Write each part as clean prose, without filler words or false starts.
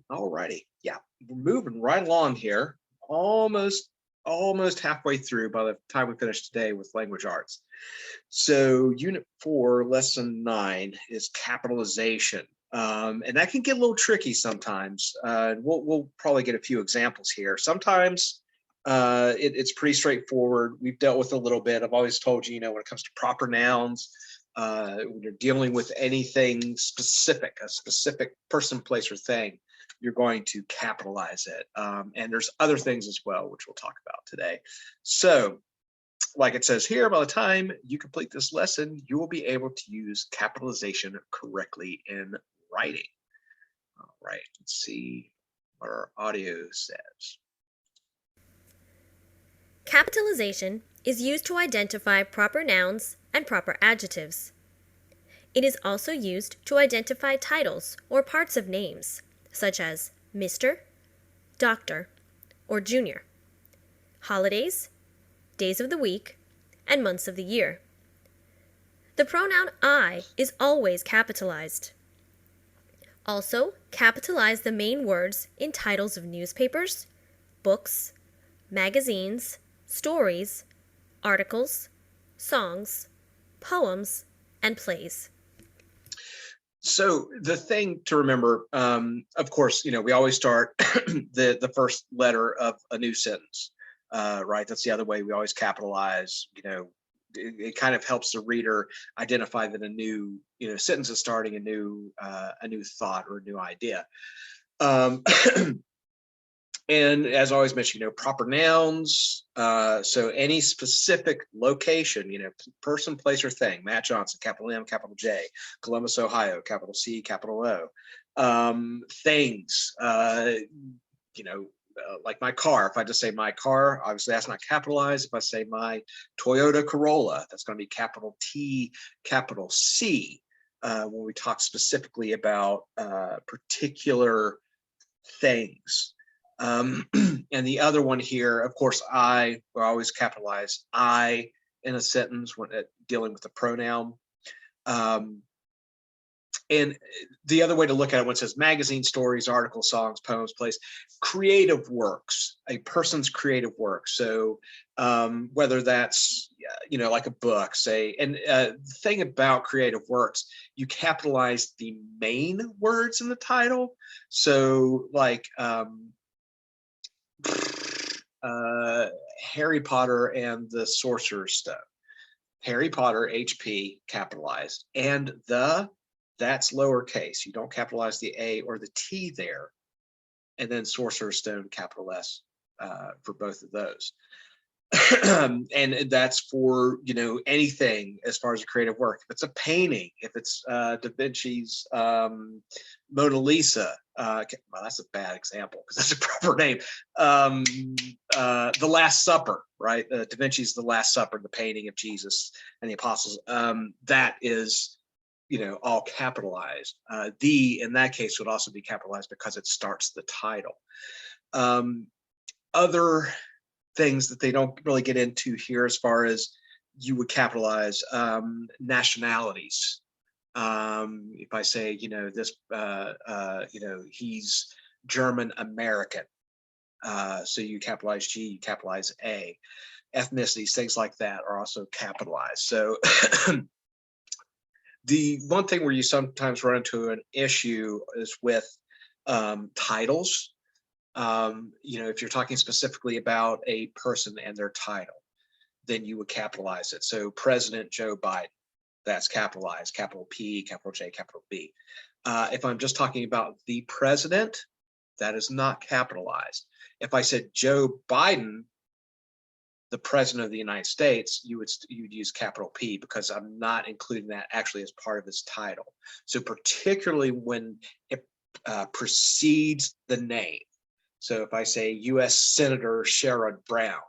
All righty. Yeah, we're moving right along here. Almost halfway through by the time we finish today with language arts. So unit 4, lesson 9 is capitalization. And that can get a little tricky sometimes. We'll probably get a few examples here. Sometimes it's pretty straightforward. We've dealt with a little bit. I've always told you, when it comes to proper nouns, when you're dealing with anything specific, a specific person, place, or thing, you're going to capitalize it. And there's other things as well, which we'll talk about today. So, like it says here, by the time you complete this lesson, you will be able to use capitalization correctly in writing. All right, let's see what our audio says. Capitalization is used to identify proper nouns and proper adjectives. It is also used to identify titles or parts of names, such as Mr., Doctor, or Junior, holidays, days of the week, and months of the year. The pronoun I is always capitalized. Also, capitalize the main words in titles of newspapers, books, magazines, stories, articles, songs, poems, and plays. So the thing to remember, of course, we always start the first letter of a new sentence, right? That's the other way we always capitalize. It kind of helps the reader identify that a new sentence is starting a new thought or a new idea. And as I always mention, proper nouns. So any specific location, person, place, or thing. Matt Johnson, capital M, capital J. Columbus, Ohio, capital C, capital O. Things, like my car. If I just say my car, obviously that's not capitalized. If I say my Toyota Corolla, that's going to be capital T, capital C. When we talk specifically about particular things. And the other one here, of course, we always capitalize I in a sentence when dealing with the pronoun. And the other way to look at it when it says magazine, stories, articles, songs, poems, plays, creative works, a person's creative work. So whether that's, like a book, say, and the thing about creative works, you capitalize the main words in the title. So like, Harry Potter and the Sorcerer's Stone. Harry Potter, HP, capitalized, and that's lowercase. You don't capitalize the A or the T there. And then Sorcerer's Stone, capital S, for both of those. And that's for, anything as far as a creative work. If it's a painting, if it's Da Vinci's Mona Lisa, well, that's a bad example because that's a proper name. The Last Supper, right? Da Vinci's The Last Supper, the painting of Jesus and the apostles. That is, all capitalized. The, in that case, would also be capitalized because it starts the title. Other things that they don't really get into here as far as you would capitalize nationalities. If I say, this, he's German American. So you capitalize G, you capitalize A. Ethnicities, things like that are also capitalized. So the one thing where you sometimes run into an issue is with titles. If you're talking specifically about a person and their title, then you would capitalize it. So President Joe Biden, that's capitalized, capital P, capital J, capital B. If I'm just talking about the president, that is not capitalized. If I said Joe Biden, the president of the United States, you would use capital P because I'm not including that actually as part of his title. So particularly when it precedes the name. So if I say U.S. Senator Sherrod Brown,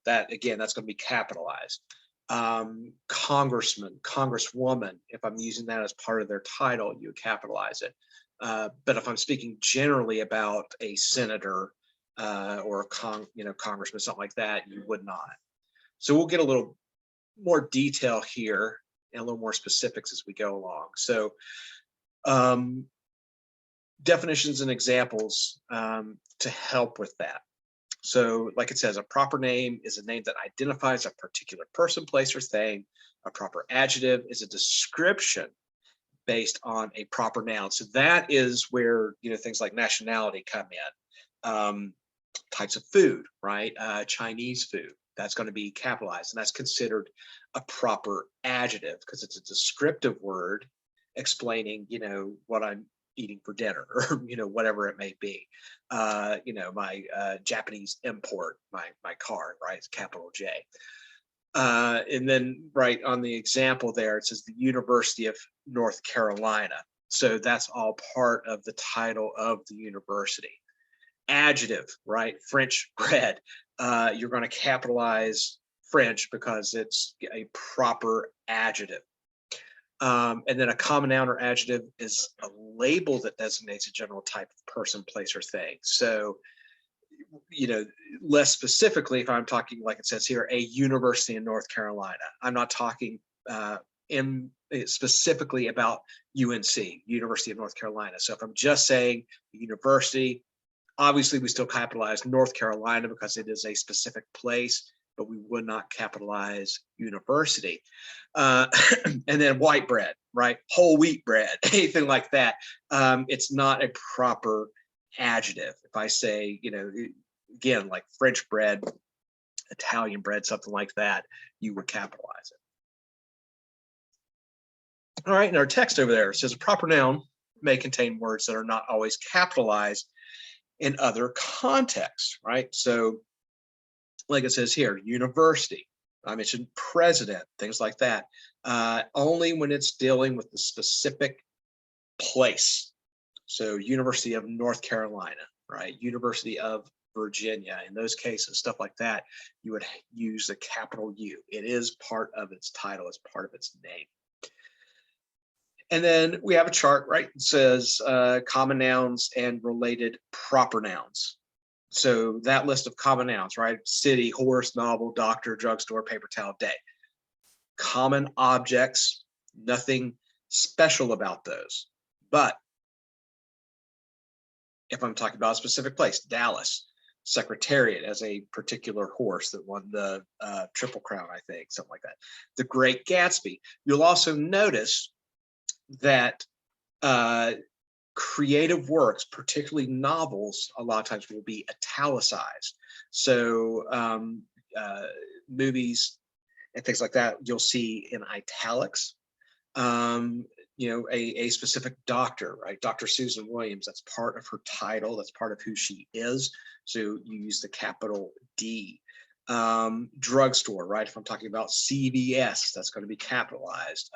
that's going to be capitalized. Congressman, congresswoman, if I'm using that as part of their title, you would capitalize it. But if I'm speaking generally about a senator or a congressman, something like that, you would not. So we'll get a little more detail here and a little more specifics as we go along. So definitions and examples to help with that. So like it says, a proper name is a name that identifies a particular person, place, or thing. A proper adjective is a description based on a proper noun. So that is where, things like nationality come in. Types of food, right? Chinese food, that's going to be capitalized, and that's considered a proper adjective because it's a descriptive word explaining, what I'm eating for dinner, or whatever it may be. My Japanese import, my car, right? It's capital J. And then right on the example there, it says the University of North Carolina. So that's all part of the title of the university. Adjective, right? French bread. You're going to capitalize French because it's a proper adjective. And then a common noun or adjective is a label that designates a general type of person, place, or thing. So, less specifically, if I'm talking, like it says here, a university in North Carolina, I'm not talking specifically about UNC, University of North Carolina. So if I'm just saying university, obviously we still capitalize North Carolina because it is a specific place, but we would not capitalize university. And then white bread, right? Whole wheat bread, anything like that. It's not a proper adjective. If I say, again, like French bread, Italian bread, something like that, you would capitalize it. All right, in our text over there, it says a proper noun may contain words that are not always capitalized in other contexts, right? So like it says here, university, I mentioned president, things like that, only when it's dealing with the specific place. So University of North Carolina, right? University of Virginia, in those cases, stuff like that, you would use the capital U. It is part of its title, it's part of its name. And then we have a chart, right? It says common nouns and related proper nouns. So that list of common nouns, right? City, horse, novel, doctor, drugstore, paper towel, day. Common objects, nothing special about those. But if I'm talking about a specific place, Dallas, Secretariat as a particular horse that won the Triple Crown, I think, something like that. The Great Gatsby. You'll also notice that creative works, particularly novels, a lot of times will be italicized. So movies and things like that, you'll see in italics. A specific doctor, right? Dr. Susan Williams, that's part of her title, that's part of who she is. So you use the capital D. Drugstore, right? If I'm talking about CVS, that's going to be capitalized.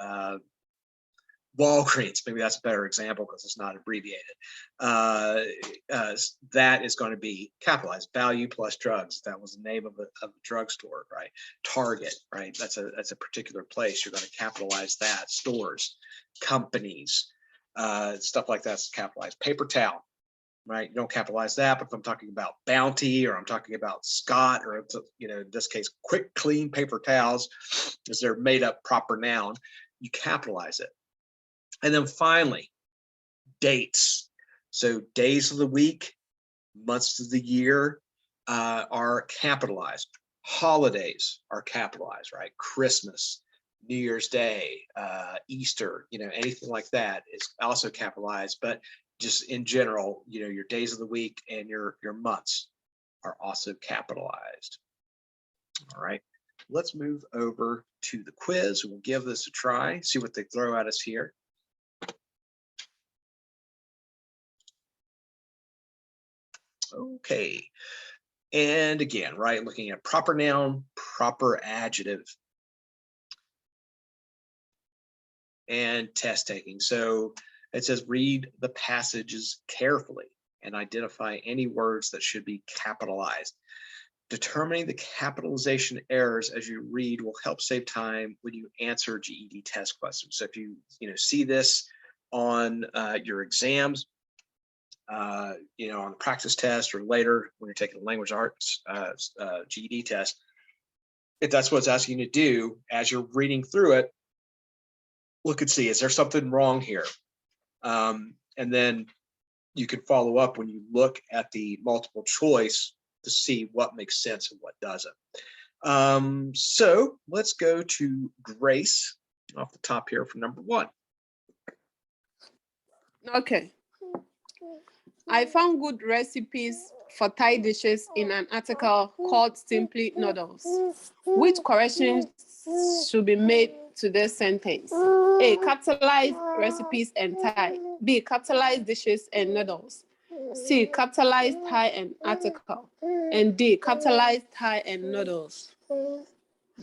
Walgreens, maybe that's a better example because it's not abbreviated. That is going to be capitalized. Value plus drugs. That was the name of a drugstore, right? Target, right? That's a particular place. You're going to capitalize that. Stores, companies, stuff like that's capitalized. Paper towel, right? You don't capitalize that. But if I'm talking about Bounty, or I'm talking about Scott, or in this case, Quick Clean paper towels, is their made up proper noun, you capitalize it. And then finally, dates. So days of the week, months of the year are capitalized. Holidays are capitalized, right? Christmas, New Year's Day, Easter, anything like that is also capitalized. But just in general, your days of the week and your months are also capitalized. All right. Let's move over to the quiz. We'll give this a try, see what they throw at us here. Okay, and again, right, looking at proper noun, proper adjective, and test taking. So it says read the passages carefully and identify any words that should be capitalized. Determining the capitalization errors as you read will help save time when you answer GED test questions. So if you see this on your exams, on the practice test, or later when you're taking a language arts GED test, if that's what it's asking you to do, as you're reading through it, look and see, is there something wrong here? And then you can follow up when you look at the multiple choice to see what makes sense and what doesn't. So let's go to Grace off the top here for number 1. Okay. I found good recipes for Thai dishes in an article called Simply Noodles. Which corrections should be made to this sentence? A. Capitalized recipes and Thai. B. Capitalized dishes and noodles. C. Capitalized Thai and article. And D. Capitalized Thai and noodles.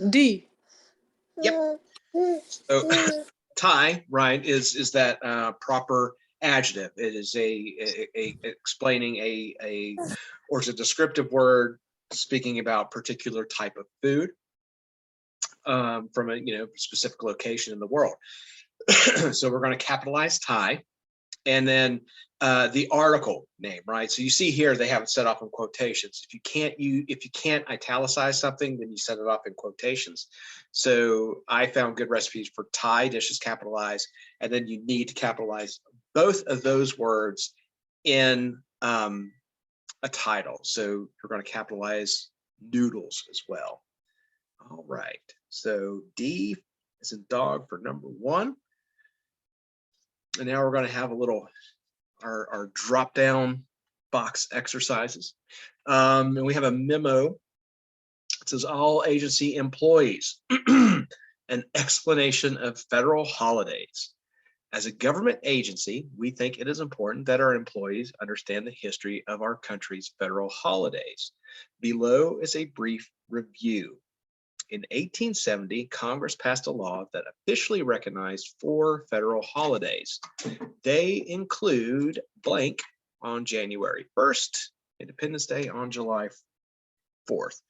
D. Yep. So Thai, right, is that proper adjective. It is a explaining a or it's a descriptive word speaking about particular type of food from a specific location in the world. So we're going to capitalize Thai, and then the article name, right? So you see here they have it set off in quotations. If you can't italicize something, then you set it off in quotations. So I found good recipes for Thai dishes capitalized, and then you need to capitalize both of those words in a title. So you're going to capitalize noodles as well. All right. So D is in dog for number 1. And now we're going to have a little our drop down box exercises. And we have a memo. It says all agency employees, an explanation of federal holidays. As a government agency, we think it is important that our employees understand the history of our country's federal holidays. Below is a brief review. In 1870, Congress passed a law that officially recognized 4 federal holidays. They include blank on January 1st, Independence Day on July 4th.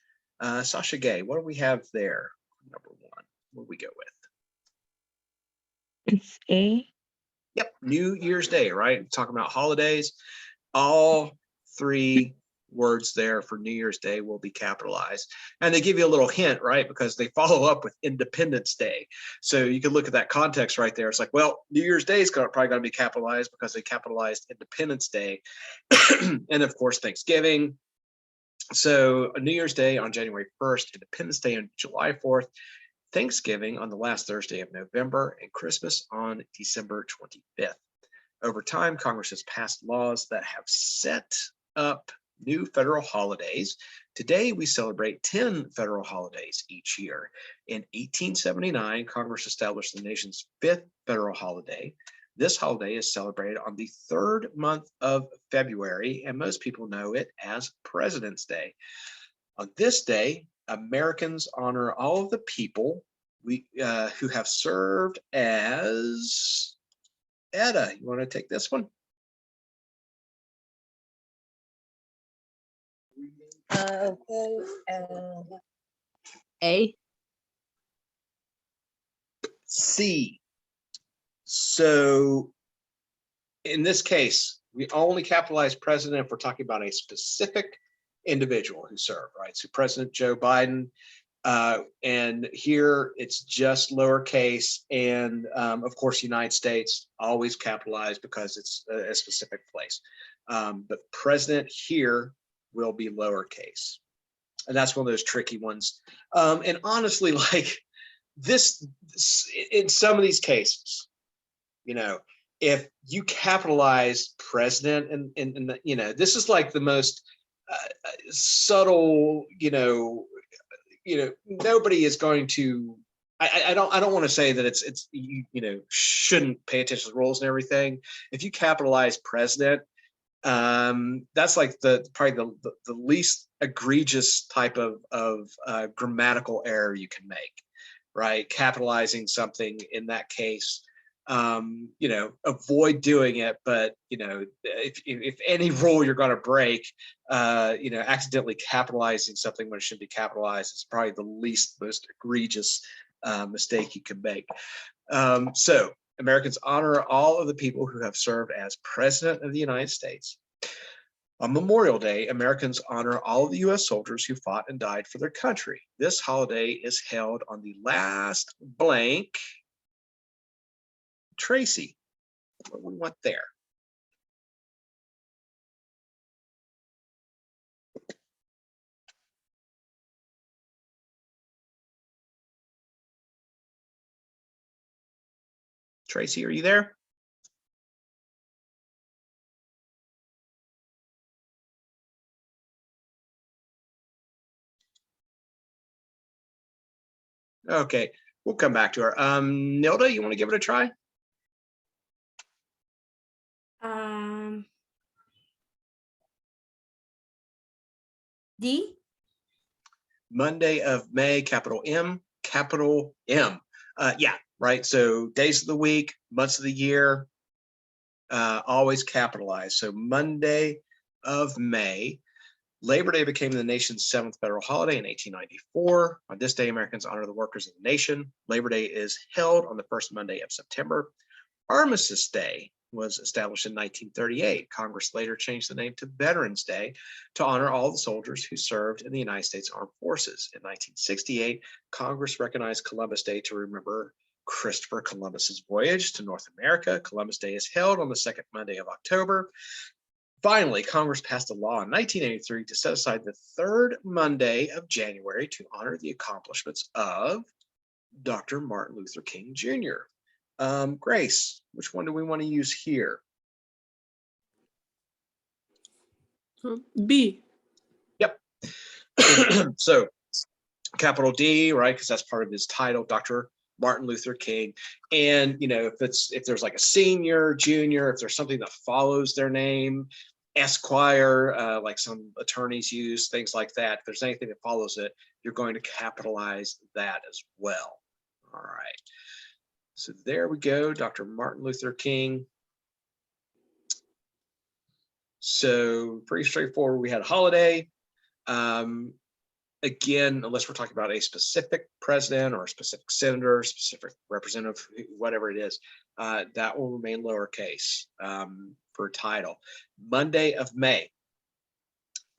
Sasha Gay, what do we have there? Number 1, what do we go with? It's A. Yep, New Year's Day, right? Talking about holidays. All 3 words there for New Year's Day will be capitalized. And they give you a little hint, right? Because they follow up with Independence Day. So you can look at that context right there. It's like, well, New Year's Day is probably going to be capitalized because they capitalized Independence Day. And of course, Thanksgiving. So New Year's Day on January 1st, Independence Day on July 4th, Thanksgiving on the last Thursday of November, and Christmas on December 25th. Over time, Congress has passed laws that have set up new federal holidays. Today, we celebrate 10 federal holidays each year. In 1879, Congress established the nation's 5th federal holiday. This holiday is celebrated on the 3rd month of February, and most people know it as President's Day. On this day, Americans honor all of the people who have served as... Etta, you want to take this one? Okay. A. C. So in this case, we only capitalize president if we're talking about a specific individual who served, right? So President Joe Biden, and here it's just lowercase, and of course, United States always capitalized because it's a specific place. But president here will be lowercase, and that's one of those tricky ones. And honestly, like this, in some of these cases, if you capitalize president, and this is like the most subtle, nobody is going to. I don't want to say that it's shouldn't pay attention to the rules and everything. If you capitalize president, that's like probably the least egregious type of grammatical error you can make, right? Capitalizing something in that case, avoid doing it. But if any rule you're going to break, accidentally capitalizing something when it should be capitalized is probably the most egregious mistake you can make. So Americans honor all of the people who have served as President of the United States. On Memorial Day, Americans honor all of the U.S. soldiers who fought and died for their country. This holiday is held on the last blank. Tracy, what do we want there? Tracy, are you there? Okay, we'll come back to her. Nilda, you want to give it a try? D. Monday of May, capital M, capital M. Yeah, right. So days of the week, months of the year, always capitalized. So Monday of May. Labor Day became the nation's 7th federal holiday in 1894. On this day, Americans honor the workers of the nation. Labor Day is held on the first Monday of September. Armistice Day was established in 1938. Congress later changed the name to Veterans Day to honor all the soldiers who served in the United States Armed Forces. In 1968, Congress recognized Columbus Day to remember Christopher Columbus's voyage to North America. Columbus Day is held on the second Monday of October. Finally, Congress passed a law in 1983 to set aside the third Monday of January to honor the accomplishments of Dr. Martin Luther King Jr. Grace, which one do we want to use here? B. Yep. So capital D, right? Because that's part of his title, Dr. Martin Luther King. And if there's like a senior, junior, if there's something that follows their name, Esquire, like some attorneys use, things like that. If there's anything that follows it, you're going to capitalize that as well. All right. So there we go, Dr. Martin Luther King. So pretty straightforward. We had a holiday. Again, unless we're talking about a specific president or a specific senator, specific representative, whatever it is, that will remain lowercase for title. Monday of May,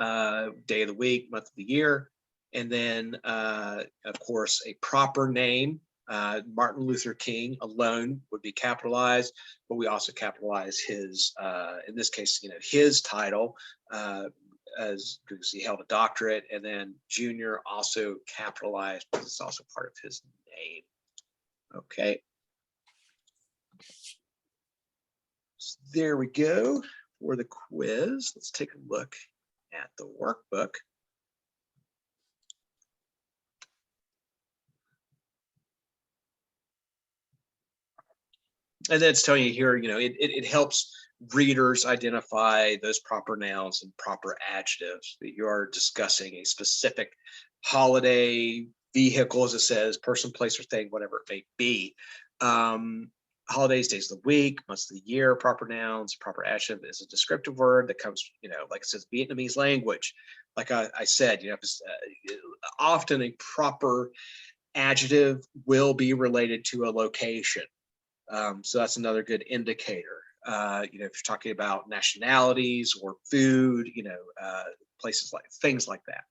day of the week, month of the year, and then, of course, a proper name. Martin Luther King alone would be capitalized, but we also capitalize his, in this case, his title, as because he held a doctorate, and then junior also capitalized because it's also part of his name. Okay. So there we go for the quiz. Let's take a look at the workbook. And then it's telling you here, it helps readers identify those proper nouns and proper adjectives that you are discussing a specific holiday, vehicle, as it says, person, place, or thing, whatever it may be. Holidays, days of the week, months of the year, proper nouns, proper adjective is a descriptive word that comes, like it says, Vietnamese language. Like I said, often a proper adjective will be related to a location. So that's another good indicator. If you're talking about nationalities or food, places like things like that.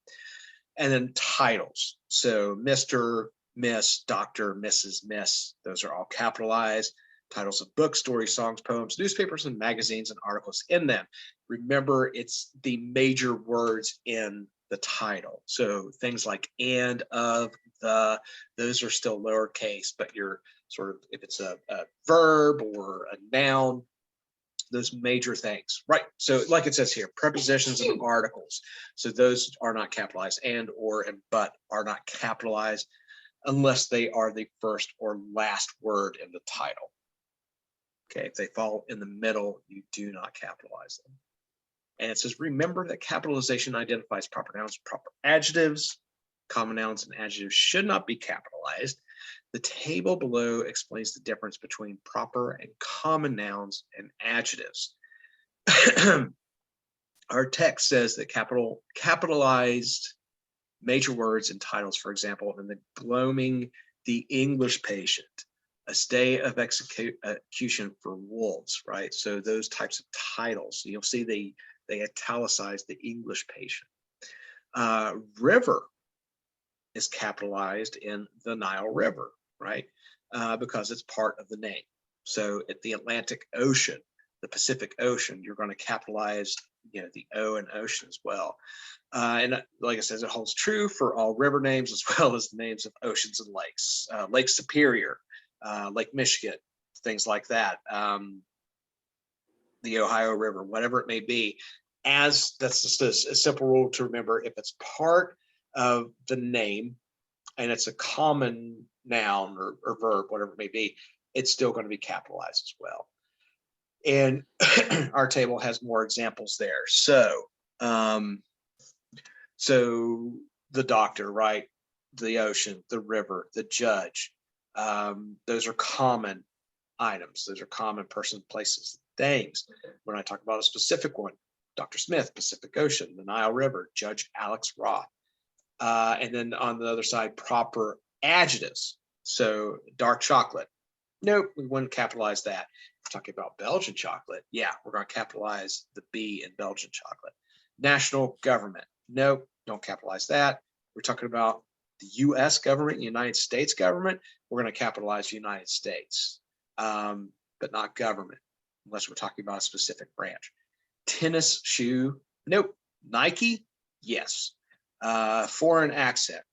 And then titles. So Mr., Miss, Doctor, Mrs., Miss, those are all capitalized. Titles of books, stories, songs, poems, newspapers, and magazines and articles in them. Remember, it's the major words in the title. So things like and, of, the, those are still lowercase, but you're sort of, if it's a verb or a noun, those major things, right? So like it says here, prepositions and articles. So those are not capitalized, and, or, and but are not capitalized unless they are the first or last word in the title. Okay, if they fall in the middle, you do not capitalize them. And it says, remember that capitalization identifies proper nouns, proper adjectives. Common nouns and adjectives should not be capitalized. The table below explains the difference between proper and common nouns and adjectives. Our text says that capitalized major words and titles, for example, in the gloaming the English patient, a stay of execution for wolves, right? So those types of titles, you'll see they italicize the English patient. River is capitalized in the Nile River, right? Because it's part of the name. So at the Atlantic Ocean, the Pacific Ocean, you're going to capitalize, the O in ocean as well. And like I said, it holds true for all river names as well as the names of oceans and lakes. Lake Superior, Lake Michigan, things like that. The Ohio River, whatever it may be. As that's just a simple rule to remember, if it's part of the name and it's a common noun or verb, whatever it may be, it's still going to be capitalized as well. And our table has more examples there. So, so the doctor, right? The ocean, the river, the judge. Those are common items. Those are common persons, places, things. When I talk about a specific one, Dr. Smith, Pacific Ocean, the Nile River, Judge Alex Roth. And then on the other side, proper adjectives. So dark chocolate. Nope, we wouldn't capitalize that. We're talking about Belgian chocolate. Yeah, we're going to capitalize the B in Belgian chocolate. National government. Nope, don't capitalize that. We're talking about the U.S. government, United States government. We're going to capitalize United States, but not government, unless we're talking about a specific branch. Tennis shoe. Nope. Nike. Yes. Foreign accent.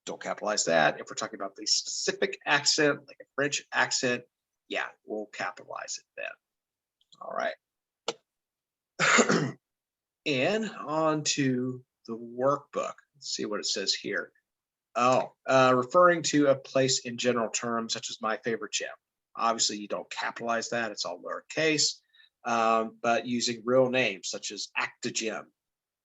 Don't capitalize that. If we're talking about the specific accent, like a French accent, yeah, we'll capitalize it then. All right. And on to the workbook. Let's see what it says here. Oh, referring to a place in general terms, such as my favorite gym. Obviously, you don't capitalize that. It's all lowercase. But using real names, such as Actigym,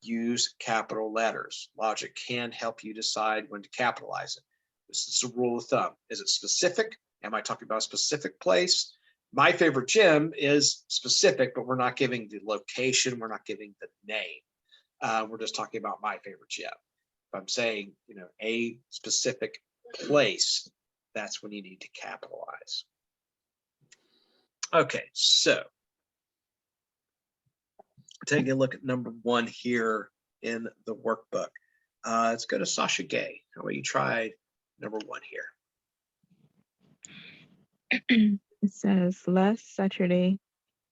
use capital letters. Logic can help you decide when to capitalize it. This is a rule of thumb. Is it specific? Am I talking about a specific place? My favorite gym is specific, but we're not giving the location. We're not giving the name. We're just talking about my favorite gym. If I'm saying, you know, a specific place, that's when you need to capitalize. Okay, so taking a look at number 1 here in the workbook. Let's go to Sasha Gay. How about you try number 1 here? It says, last Saturday,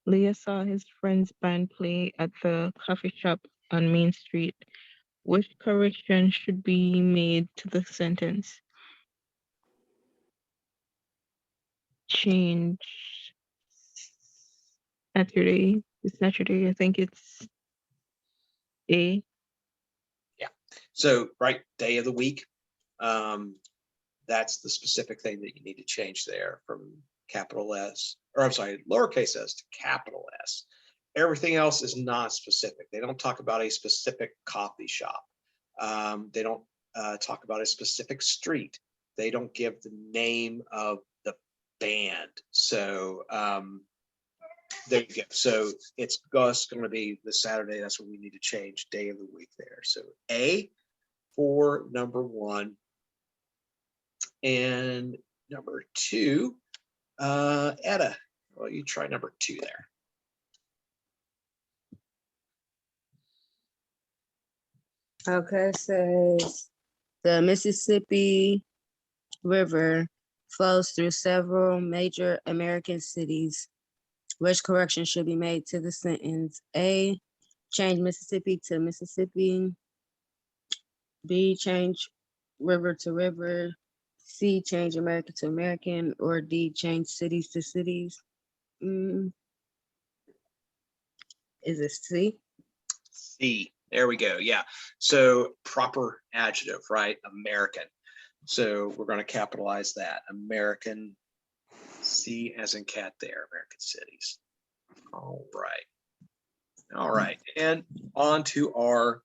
Leah saw his friend's band play at the coffee shop on Main Street. Which correction should be made to the sentence? Change Saturday. It's Saturday. I think it's A. Yeah. So, right, day of the week. That's the specific thing that you need to change there from capital S, or I'm sorry, lowercase s to capital S. Everything else is not specific. They don't talk about a specific coffee shop. They don't talk about a specific street. They don't give the name of the band. So there you go. So it's just going to be the Saturday. That's what we need to change, day of the week there. So A for number 1. And number 2, Etta, well, you try number 2 there. Okay, it says the Mississippi River flows through several major American cities. Which correction should be made to the sentence? A, change Mississippi to Mississippi. B, change river to river. C, change America to American. Or D, change cities to cities. Is it C? C, there we go. Yeah. So proper adjective, right? American. So we're going to capitalize that. American, C as in cat there, American cities. All right. All right. And on to our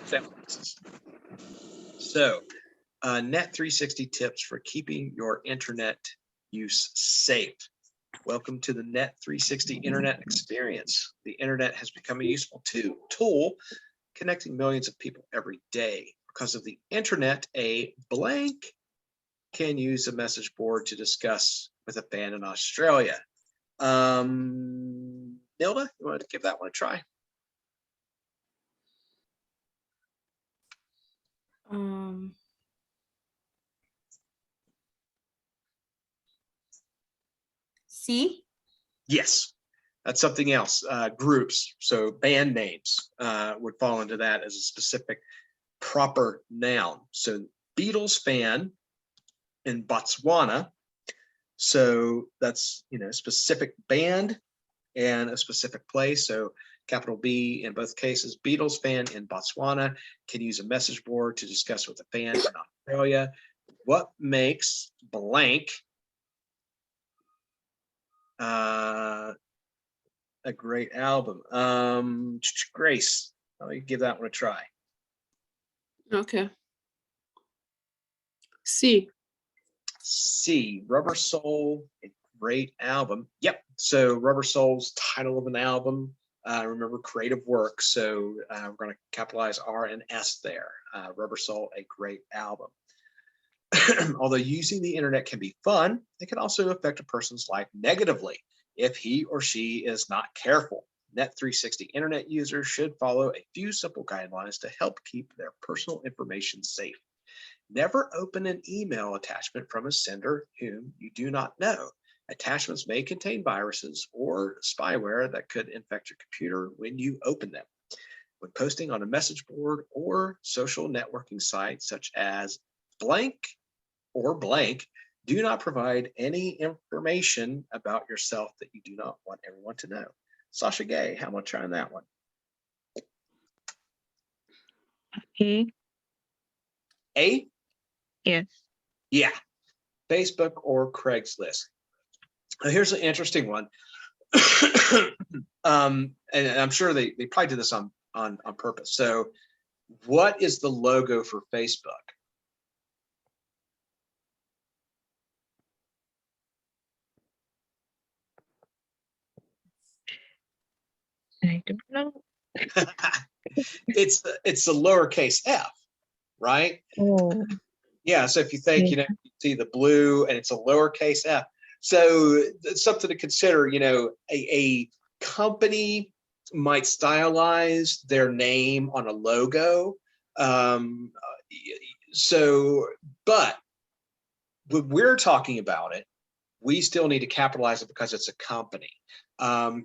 sentences. So Net 360 tips for keeping your internet use safe. Welcome to the Net 360 internet experience. The internet has become a useful tool connecting millions of people every day. Because of the internet, a blank can use a message board to discuss with a fan in Australia. Nilda, you want to give that one a try? C? Yes, that's something else. Groups, so band names would fall into that as a specific proper noun. So Beatles fan in Botswana So that's, specific band and a specific place. So capital B in both cases. Beatles fan in Botswana can use a message board to discuss with a fan in Australia. What makes blank a great album? Grace, let me give that one a try. Okay. C. Rubber Soul, a great album. Yep. So Rubber Soul's title of an album. Remember, creative work. So we're going to capitalize R and S there. Rubber Soul, a great album. Although using the internet can be fun, it can also affect a person's life negatively if he or she is not careful. Net360 internet users should follow a few simple guidelines to help keep their personal information safe. Never open an email attachment from a sender whom you do not know. Attachments may contain viruses or spyware that could infect your computer when you open them. When posting on a message board or social networking site such as blank or blank, do not provide any information about yourself that you do not want everyone to know. Sasha Gay, how about trying that one? A. A? Yes. Yeah. Facebook or Craigslist. Now, here's an interesting one. And I'm sure they probably did this on purpose. So what is the logo for Facebook? I don't know. It's the lowercase f, right? Oh, Yeah. So if you think, yeah. you see the blue and it's a lowercase f. So it's something to consider, a company might stylize their name on a logo. But when we're talking about it, we still need to capitalize it because it's a company.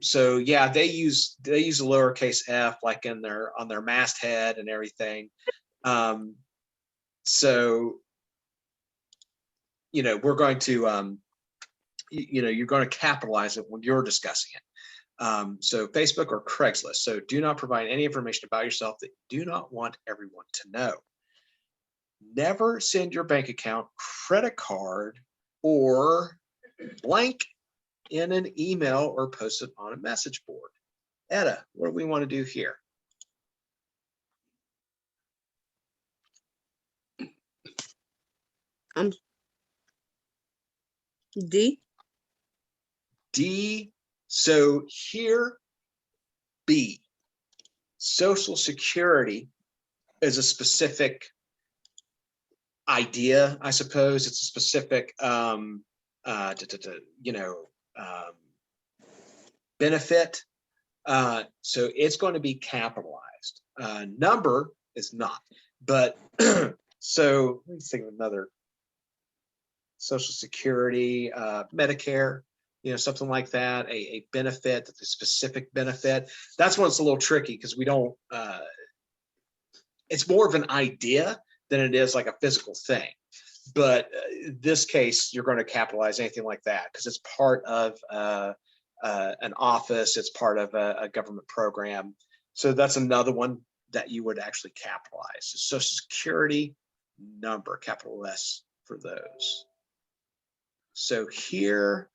So yeah, they use a lowercase f like on their masthead and everything. So we're going to you're going to capitalize it when you're discussing it. So Facebook or Craigslist. So do not provide any information about yourself that you do not want everyone to know. Never send your bank account, credit card, or blank in an email or post it on a message board. Etta, what do we want to do here? D. D. So here, B. Social Security is a specific idea, I suppose. It's a specific, benefit. So it's going to be capitalized. Number is not, but so let me think of another. Social Security, Medicare, something like that, a benefit, a specific benefit. That's when it's a little tricky because we don't, it's more of an idea than it is like a physical thing. But this case, you're going to capitalize anything like that because it's part of an office, it's part of a government program. So that's another one that you would actually capitalize. Social Security number, capital S for those. So here,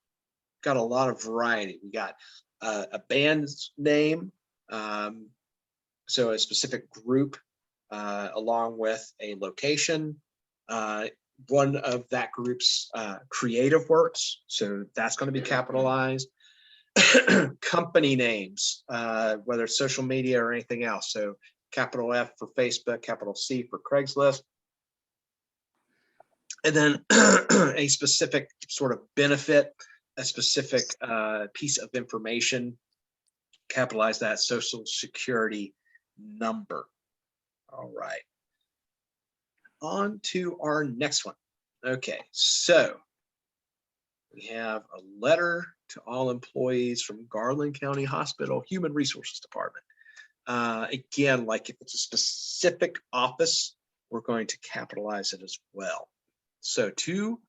got a lot of variety. We got a band's name, so a specific group, along with a location. One of that group's creative works, so that's going to be capitalized. Company names, whether it's social media or anything else. So capital F for Facebook, capital C for Craigslist. And then a specific sort of benefit, a specific piece of information, capitalize that, Social Security number. All right. On to our next one. Okay, so we have a letter to all employees from Garland County Hospital Human Resources Department. Again, like if it's a specific office, we're going to capitalize it as well. So to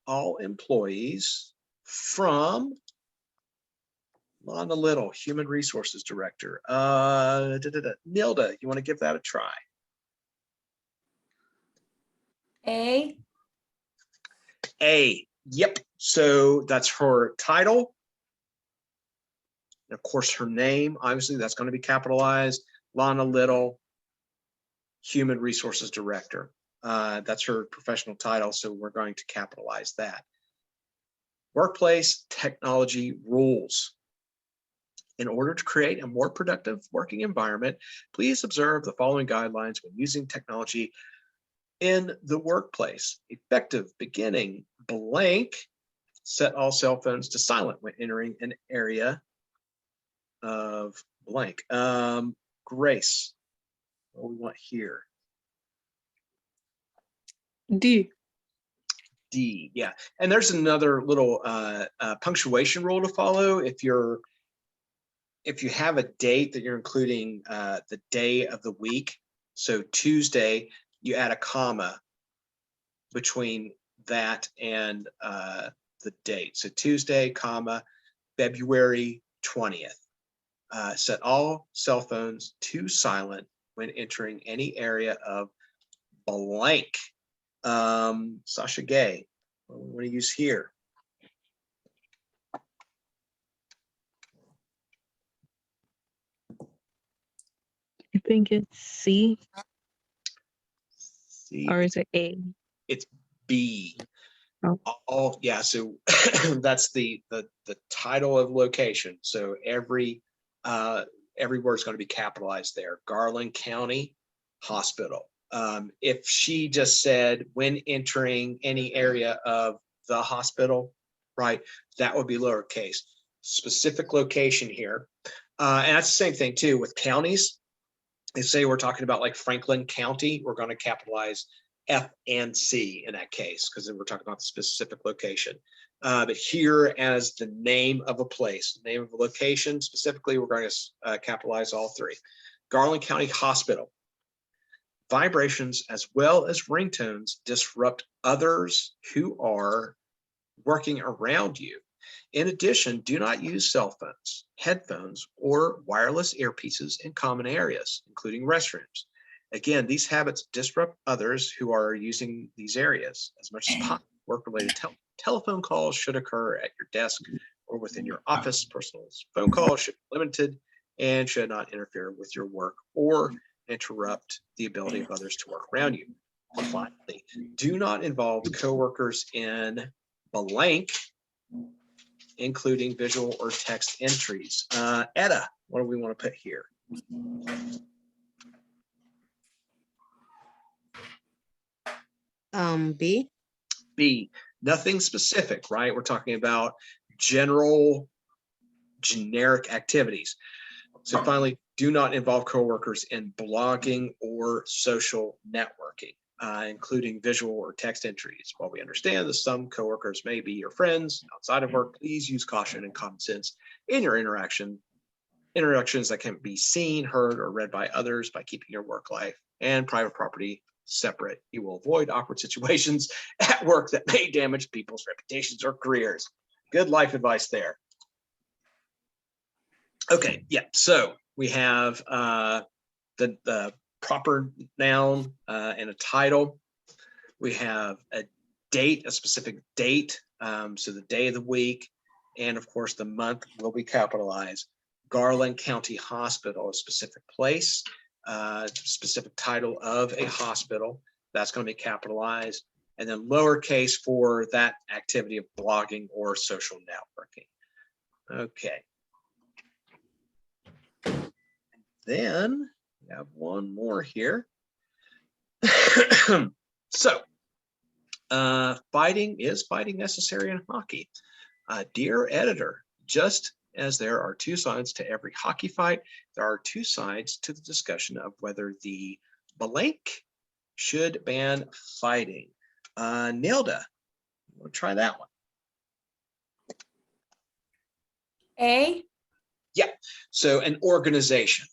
all employees from Lana Little, Human Resources Director. Nilda, you want to give that a try? A. A. Yep. So that's her title. And of course, her name, obviously, that's going to be capitalized. Lana Little, Human Resources Director. That's her professional title, so we're going to capitalize that. Workplace technology rules. In order to create a more productive working environment, please observe the following guidelines when using technology in the workplace. Effective beginning blank. Set all cell phones to silent when entering an area of blank. Grace, what do we want here? D. D, yeah. And there's another little punctuation rule to follow. If you have a date that you're including the day of the week, so Tuesday, you add a comma between that and the date. So Tuesday, comma, February 20th. Set all cell phones to silent when entering any area of blank. Sasha Gay, what do we want to use here? I think it's C, C, or is it A? it's B. Oh. Yeah, so that's the title of location. So every word is going to be capitalized there. Garland County Hospital. If she just said when entering any area of the hospital, right, that would be lowercase. Specific location here. And that's the same thing too with counties. They say we're talking about like Franklin County, we're going to capitalize F and C in that case, because then we're talking about the specific location. But here as the name of a place, name of a location, specifically, we're going to capitalize all three. Garland County Hospital. Vibrations as well as ringtones disrupt others who are working around you. In addition, do not use cell phones, headphones, or wireless earpieces in common areas, including restrooms. Again, these habits disrupt others who are using these areas as much as possible. Work-related telephone calls should occur at your desk or within your office. Personal phone calls should be limited and should not interfere with your work or interrupt the ability of others to work around you. Finally, do not involve coworkers in blank, including visual or text entries. Etta, what do we want to put here? B. B, nothing specific, right? We're talking about generic activities. So finally, do not involve coworkers in blogging or social networking, including visual or text entries. While we understand that some coworkers may be your friends outside of work, please use caution and common sense in your interactions that can be seen, heard, or read by others by keeping your work life and private property separate. You will avoid awkward situations at work that may damage people's reputations or careers. Good life advice there. Okay, yeah, so we have the proper noun and a title. We have a date, a specific date, so the day of the week, and of course the month will be capitalized. Garland County Hospital, a specific place, specific title of a hospital, that's going to be capitalized, and then lowercase for that activity of blogging or social networking. Okay. Then we have one more here. So, fighting, is fighting necessary in hockey? Dear editor, just as there are two sides to every hockey fight, there are two sides to the discussion of whether the blank should ban fighting. Nilda, we'll try that one. A. Yeah, so an organization.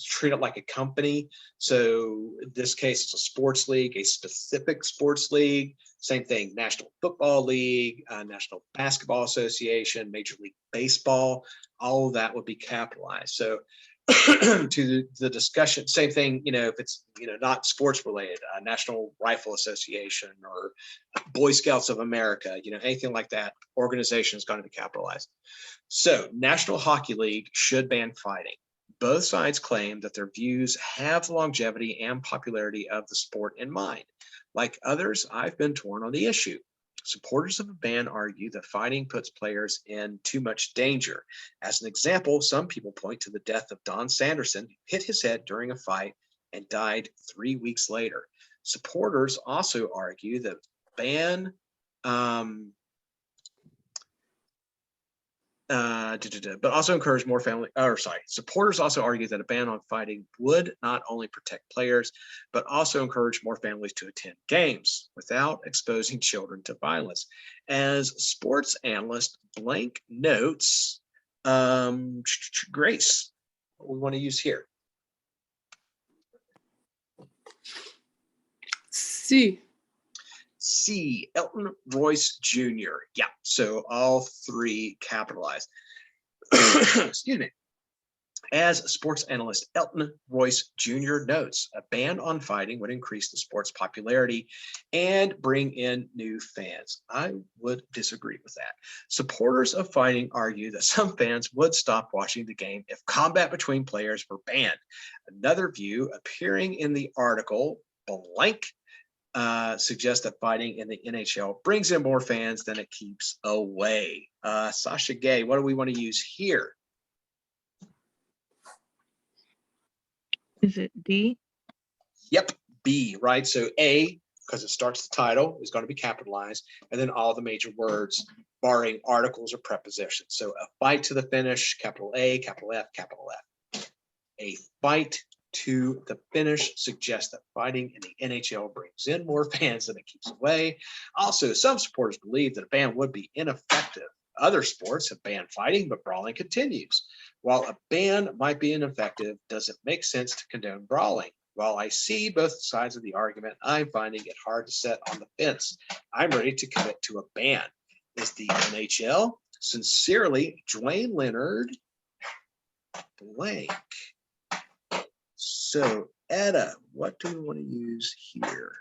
treat it like a company. So in this case, it's a sports league, a specific sports league. Same thing, National Football League, National Basketball Association, Major League Baseball, all of that would be capitalized. So to the discussion, same thing, if it's, not sports related, National Rifle Association or Boy Scouts of America, anything like that, organization is going to be capitalized. So National Hockey League should ban fighting. Both sides claim that their views have the longevity and popularity of the sport in mind. Like others, I've been torn on the issue. Supporters of a ban argue that fighting puts players in too much danger. As an example, some people point to the death of Don Sanderson, who hit his head during a fight and died 3 weeks later. Supporters also argue that ban but also encourage more supporters also argue that a ban on fighting would not only protect players, but also encourage more families to attend games without exposing children to violence. As sports analyst blank notes, Grace, what we want to use here? C, Elton Royce Jr. Yeah, so all three capitalized. Excuse me. As sports analyst Elton Royce Jr. notes, a ban on fighting would increase the sport's popularity and bring in new fans. I would disagree with that. Supporters of fighting argue that some fans would stop watching the game if combat between players were banned. Another view appearing in the article, blank, suggests that fighting in the NHL brings in more fans than it keeps away. Sasha Gay, what do we want to use here? Is it D? Yep, B, right? So A, because it starts the title, is going to be capitalized, and then all the major words, barring articles or prepositions. So a fight to the finish, capital A, capital F, capital F. A fight to the finish suggests that fighting in the NHL brings in more fans than it keeps away. Also, some supporters believe that a ban would be ineffective. Other sports have banned fighting, but brawling continues. While a ban might be ineffective, does it make sense to condone brawling? While I see both sides of the argument, I'm finding it hard to set on the fence. I'm ready to commit to a ban. Is the NHL? Sincerely, Dwayne Leonard, blank. So, Etta, what do we want to use here?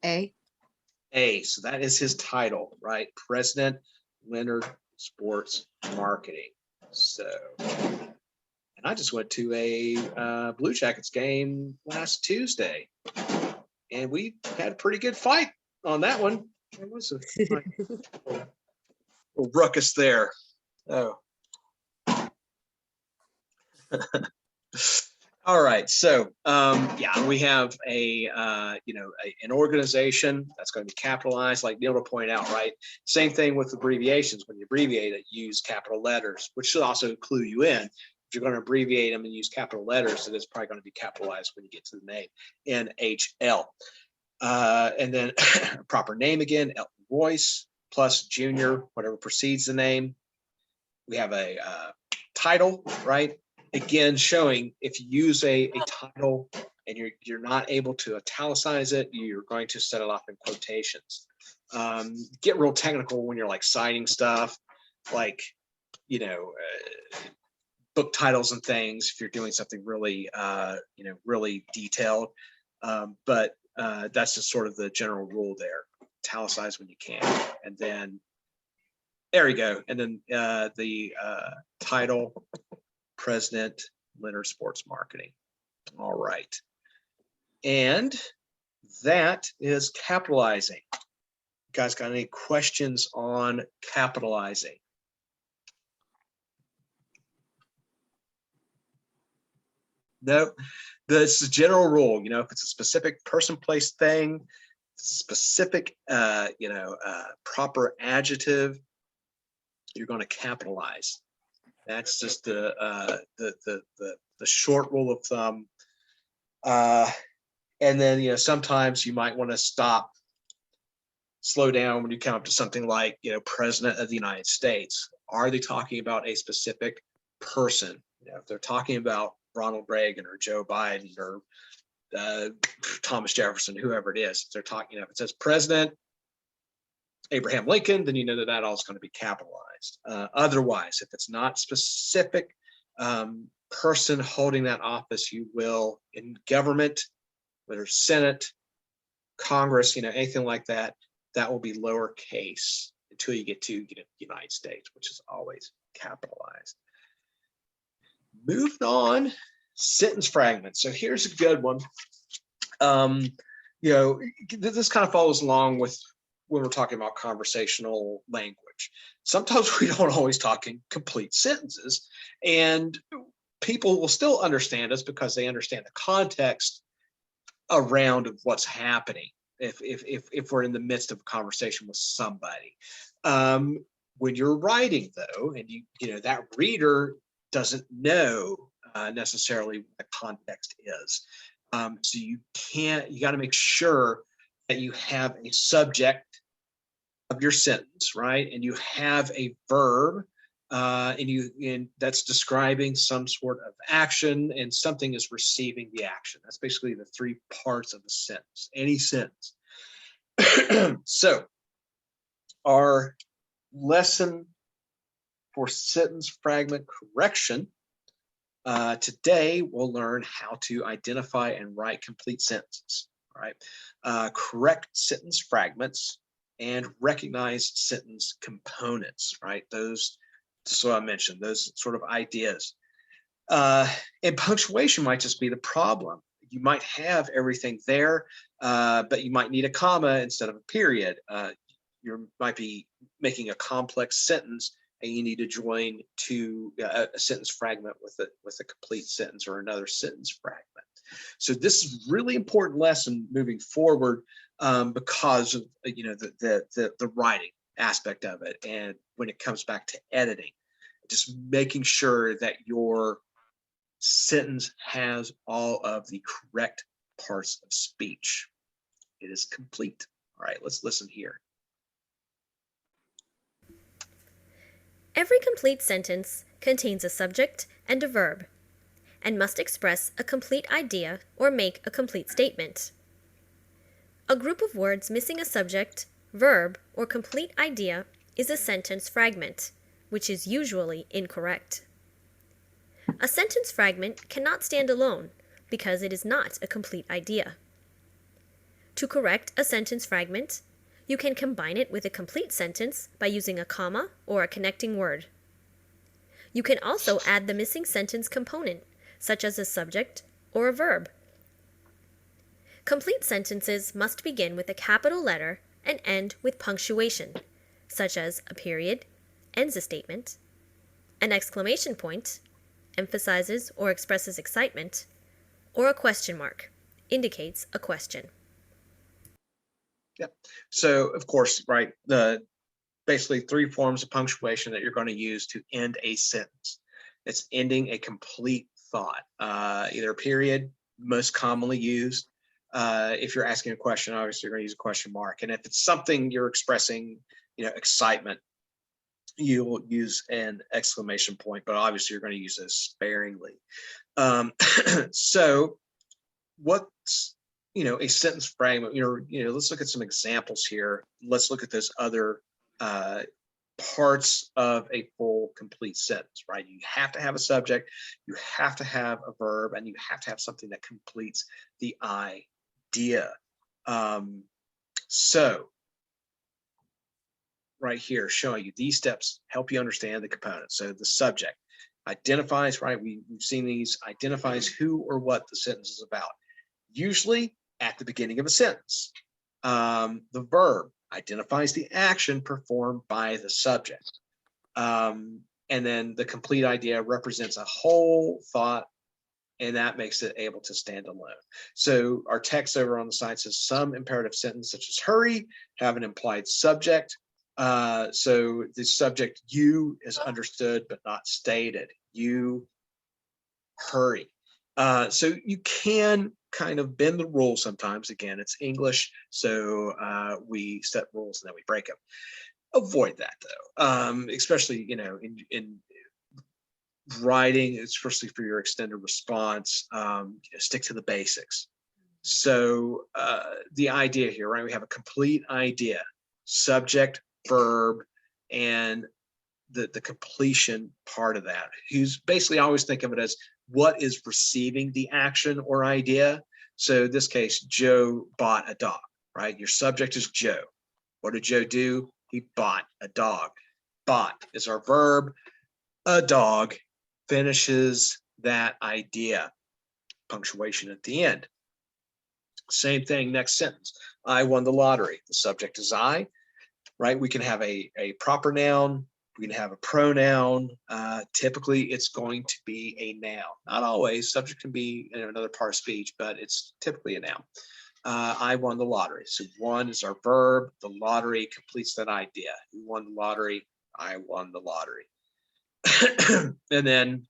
A. A, so that is his title, right? President Leonard Sports Marketing. So, and I just went to a Blue Jackets game last Tuesday, and we had a pretty good fight on that one. There was a little ruckus there. Oh. All right, so yeah, we have an organization that's going to be capitalized, like Neil pointed out, right? Same thing with abbreviations. When you abbreviate it, use capital letters, which should also clue you in. If you're going to abbreviate them and use capital letters, then it's probably going to be capitalized when you get to the name, NHL. And then proper name again, Elton Royce plus Junior, whatever precedes the name. We have a title, right? Again, showing if you use a title and you're not able to italicize it, you're going to set it off in quotations. Get real technical when you're like citing stuff, like book titles and things. If you're doing something really really detailed, but that's just sort of the general rule there. Italicize when you can, and then there you go. And then the title. President Leonard Sports Marketing. All right. And that is capitalizing. You guys got any questions on capitalizing? No, that's the general rule. If it's a specific person, place, thing, specific, proper adjective, you're going to capitalize. That's just the short rule of thumb. And then sometimes you might want to stop slow down when you come up to something like, President of the United States. Are they talking about a specific person? If they're talking about Ronald Reagan or Joe Biden or Thomas Jefferson, whoever it is, if they're talking, if it says President Abraham Lincoln, then you know that all is going to be capitalized. Otherwise, if it's not specific person holding that office, you will, in government, whether Senate, Congress, anything like that, that will be lowercase until you get to United States, which is always capitalized. Moving on, sentence fragments. So here's a good one. This kind of follows along with when we're talking about conversational language. Sometimes we don't always talk in complete sentences, and people will still understand us because they understand the context around what's happening. If we're in the midst of a conversation with somebody, when you're writing though, and that reader doesn't know necessarily what the context is, so you got to make sure that you have a subject of your sentence, right, and you have a verb, and that's describing some sort of action, and something is receiving the action. That's basically the three parts of a sentence, any sentence. So our lesson for sentence fragment correction today, we'll learn how to identify and write complete sentences. All right, correct sentence fragments and recognize sentence components. Right, those. So I mentioned those sort of ideas. And punctuation might just be the problem. You might have everything there, but you might need a comma instead of a period. You might be making a complex sentence, and you need to join to a sentence fragment with a complete sentence or another sentence fragment. So this is a really important lesson moving forward because of the writing aspect of it, and when it comes back to editing, just making sure that your sentence has all of the correct parts of speech. It is complete. All right, let's listen here. Every complete sentence contains a subject and a verb, and must express a complete idea or make a complete statement. A group of words missing a subject, verb, or complete idea is a sentence fragment, which is usually incorrect. A sentence fragment cannot stand alone because it is not a complete idea. To correct a sentence fragment, you can combine it with a complete sentence by using a comma or a connecting word. You can also add the missing sentence component, such as a subject or a verb. Complete sentences must begin with a capital letter and end with punctuation, such as a period ends a statement, an exclamation point emphasizes or expresses excitement, or a question mark indicates a question. Yep. So of course, right, basically three forms of punctuation that you're going to use to end a sentence. It's ending a complete thought, either a period, most commonly used. If you're asking a question, obviously you're going to use a question mark. And if it's something you're expressing, excitement, you'll use an exclamation point, but obviously you're going to use those sparingly. So what's, a sentence fragment, let's look at some examples here. Let's look at those other parts of a full complete sentence, right? You have to have a subject, you have to have a verb, and you have to have something that completes the idea. So right here, showing you these steps help you understand the components. So the subject identifies, right? We've seen these, identifies who or what the sentence is about, usually at the beginning of a sentence. The verb identifies the action performed by the subject. And then the complete idea represents a whole thought, and that makes it able to stand alone. So our text over on the side says some imperative sentence, such as hurry, have an implied subject. So the subject you is understood but not stated. You hurry. So you can kind of bend the rules sometimes. Again, it's English, so we set rules and then we break them. Avoid that though, especially in writing, especially for your extended response. Stick to the basics. So the idea here, right? We have a complete idea, subject, verb, and the completion part of that. Who's basically, I always think of it as what is receiving the action or idea. So in this case, Joe bought a dog, right? Your subject is Joe. What did Joe do? He bought a dog. Bought is our verb. A dog finishes that idea. Punctuation at the end. Same thing, next sentence. I won the lottery. The subject is I, right? We can have a proper noun. We can have a pronoun. Typically, it's going to be a noun. Not always. Subject can be another part of speech, but it's typically a noun. I won the lottery. So won is our verb. The lottery completes that idea. Who won the lottery? I won the lottery. And then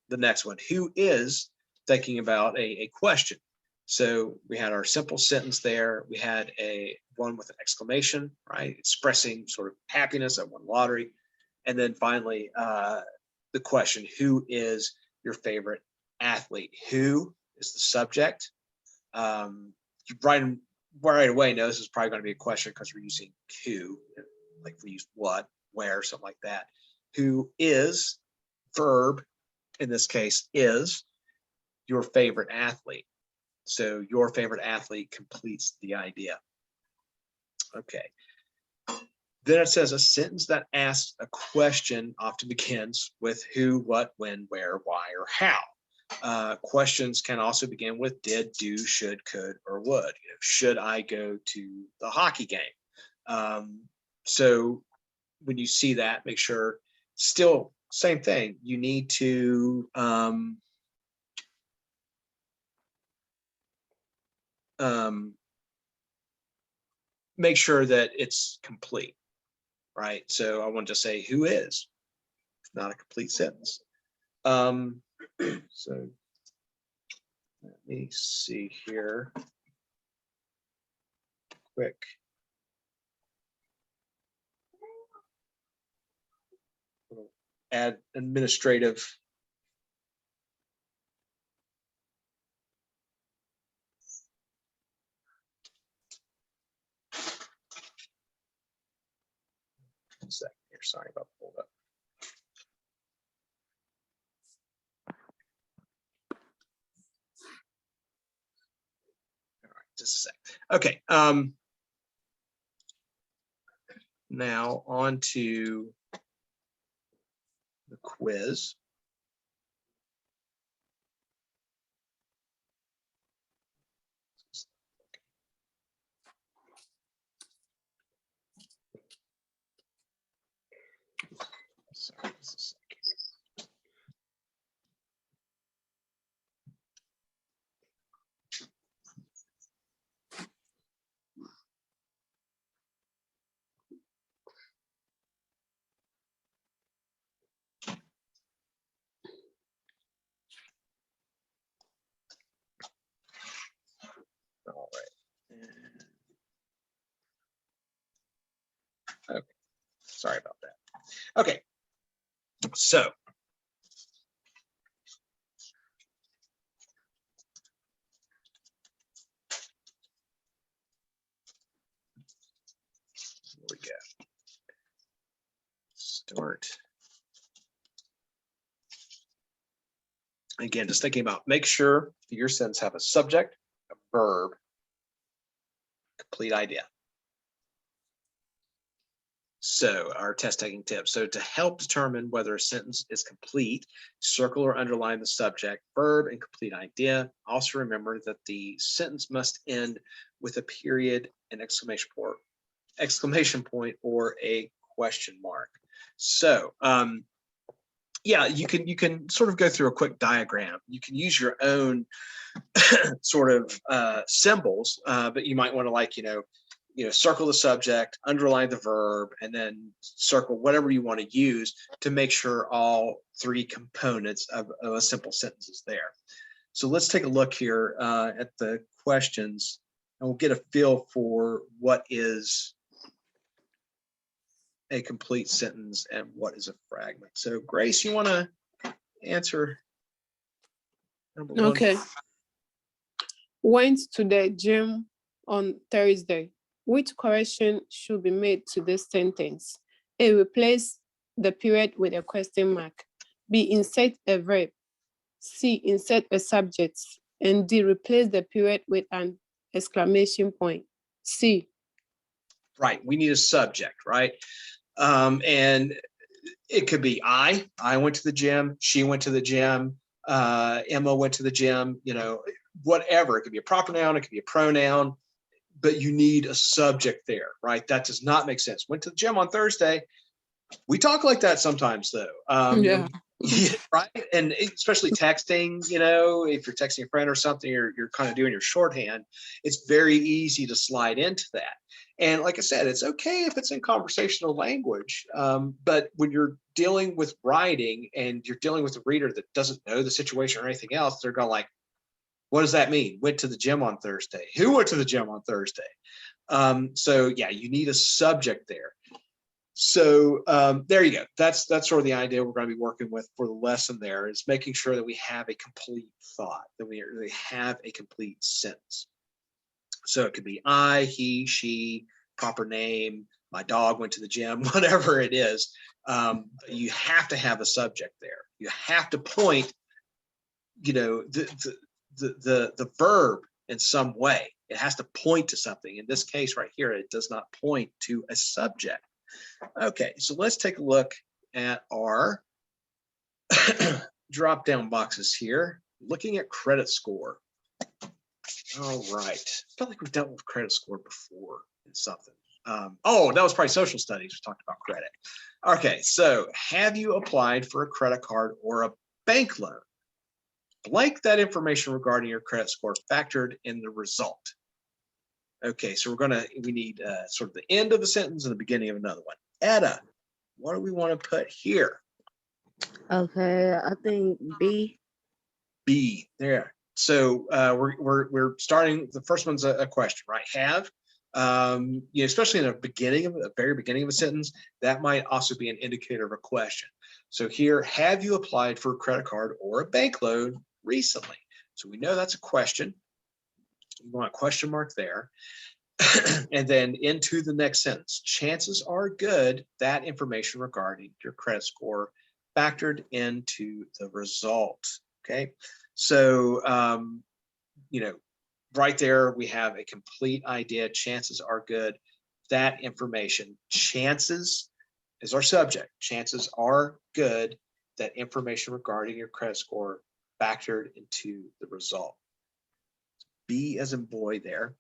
the next one, who is thinking about a question. So we had our simple sentence there. We had a one with an exclamation, right? Expressing sort of happiness. I won the lottery. And then finally, the question, who is your favorite athlete? Who is the subject? You right away know this is probably going to be a question because we're using who, like we use what, where, something like that. Who is, verb, in this case, is your favorite athlete. So your favorite athlete completes the idea. Okay. Then it says a sentence that asks a question often begins with who, what, when, where, why, or how. Questions can also begin with did, do, should, could, or would. Should I go to the hockey game? So when you see that, make sure, still same thing. You need to make sure that it's complete, right? So I want to say who is, not a complete sentence. So let me see here quick. Add administrative. Second here, sorry about the hold up. All right, just a sec. Okay. Now on to the quiz. Sorry, just a second. All right. Okay. Sorry about that. Okay. So here we go. Start. Again, just thinking about, make sure your sentence have a subject, a verb, complete idea. So our test taking tips. So to help determine whether a sentence is complete, circle or underline the subject, verb, and complete idea. Also remember that the sentence must end with a period, an exclamation point, or a question mark. So yeah, you can sort of go through a quick diagram. You can use your own sort of symbols, but you might want to, like, circle the subject, underline the verb, and then circle whatever you want to use to make sure all three components of a simple sentence is there. So let's take a look here at the questions, and we'll get a feel for what is a complete sentence and what is a fragment. So Grace, you want to answer number one? Okay. Went to the gym on Thursday. Which correction should be made to this sentence? A, replace the period with a question mark. B, insert a verb. C, insert a subject. And D, replace the period with an exclamation point. C. Right, we need a subject, right? And it could be I went to the gym, she went to the gym, Emma went to the gym, you know, whatever. It could be a proper noun, it could be a pronoun, but you need a subject there, right? That does not make sense. Went to the gym on Thursday. We talk like that sometimes, though. Yeah. Yeah, right. And especially texting, you know, if you're texting a friend or something, you're kind of doing your shorthand, it's very easy to slide into that. And like I said, it's okay if it's in conversational language, but when you're dealing with writing and you're dealing with a reader that doesn't know the situation or anything else, they're going like, what does that mean? Went to the gym on Thursday. Who went to the gym on Thursday? So yeah, you need a subject there. So there you go. That's sort of the idea we're going to be working with for the lesson there, is making sure that we have a complete thought, that we really have a complete sentence. So it could be I, he, she, proper name, my dog went to the gym, whatever it is. You have to have a subject there. You have to point, you know, the verb in some way. It has to point to something. In this case right here, it does not point to a subject. Okay, so let's take a look at our drop down boxes here. Looking at credit score. All right, I feel like we've dealt with credit score before in something. Oh, that was probably social studies. We talked about credit. Okay, so have you applied for a credit card or a bank loan? Blank that information regarding your credit score factored in the result. Okay, so we need sort of the end of the sentence and the beginning of another one. Etta, what do we want to put here? Okay, I think B. B, there. So we're starting, the first one's a question, right? Have, you know, especially in the very beginning of a sentence, that might also be an indicator of a question. So here, have you applied for a credit card or a bank loan recently? So we know that's a question. We want a question mark there. And then into the next sentence, chances are good that information regarding your credit score factored into the result. Okay, so you know, right there we have a complete idea. Chances are good that information, chances is our subject, chances are good that information regarding your credit score factored into the result. B as in boy there.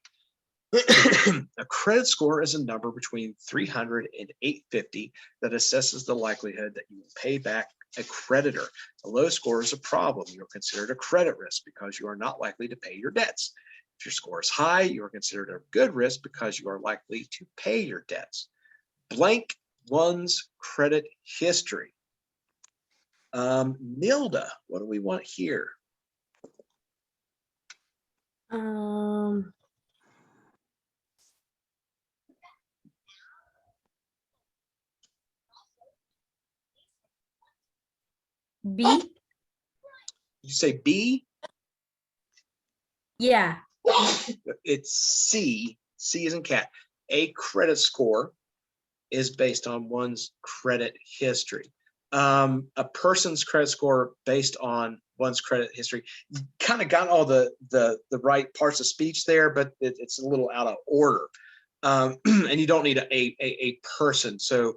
A credit score is a number between 300 and 850 that assesses the likelihood that you will pay back a creditor. A low score is a problem. You are considered a credit risk because you are not likely to pay your debts. If your score is high, you are considered a good risk because you are likely to pay your debts. Blank one's credit history. Nilda, what do we want here? B. You say B? Yeah. It's C. C as in cat. A credit score is based on one's credit history. A person's credit score based on one's credit history. You kind of got all the right parts of speech there, but it's a little out of order. And you don't need a person. So,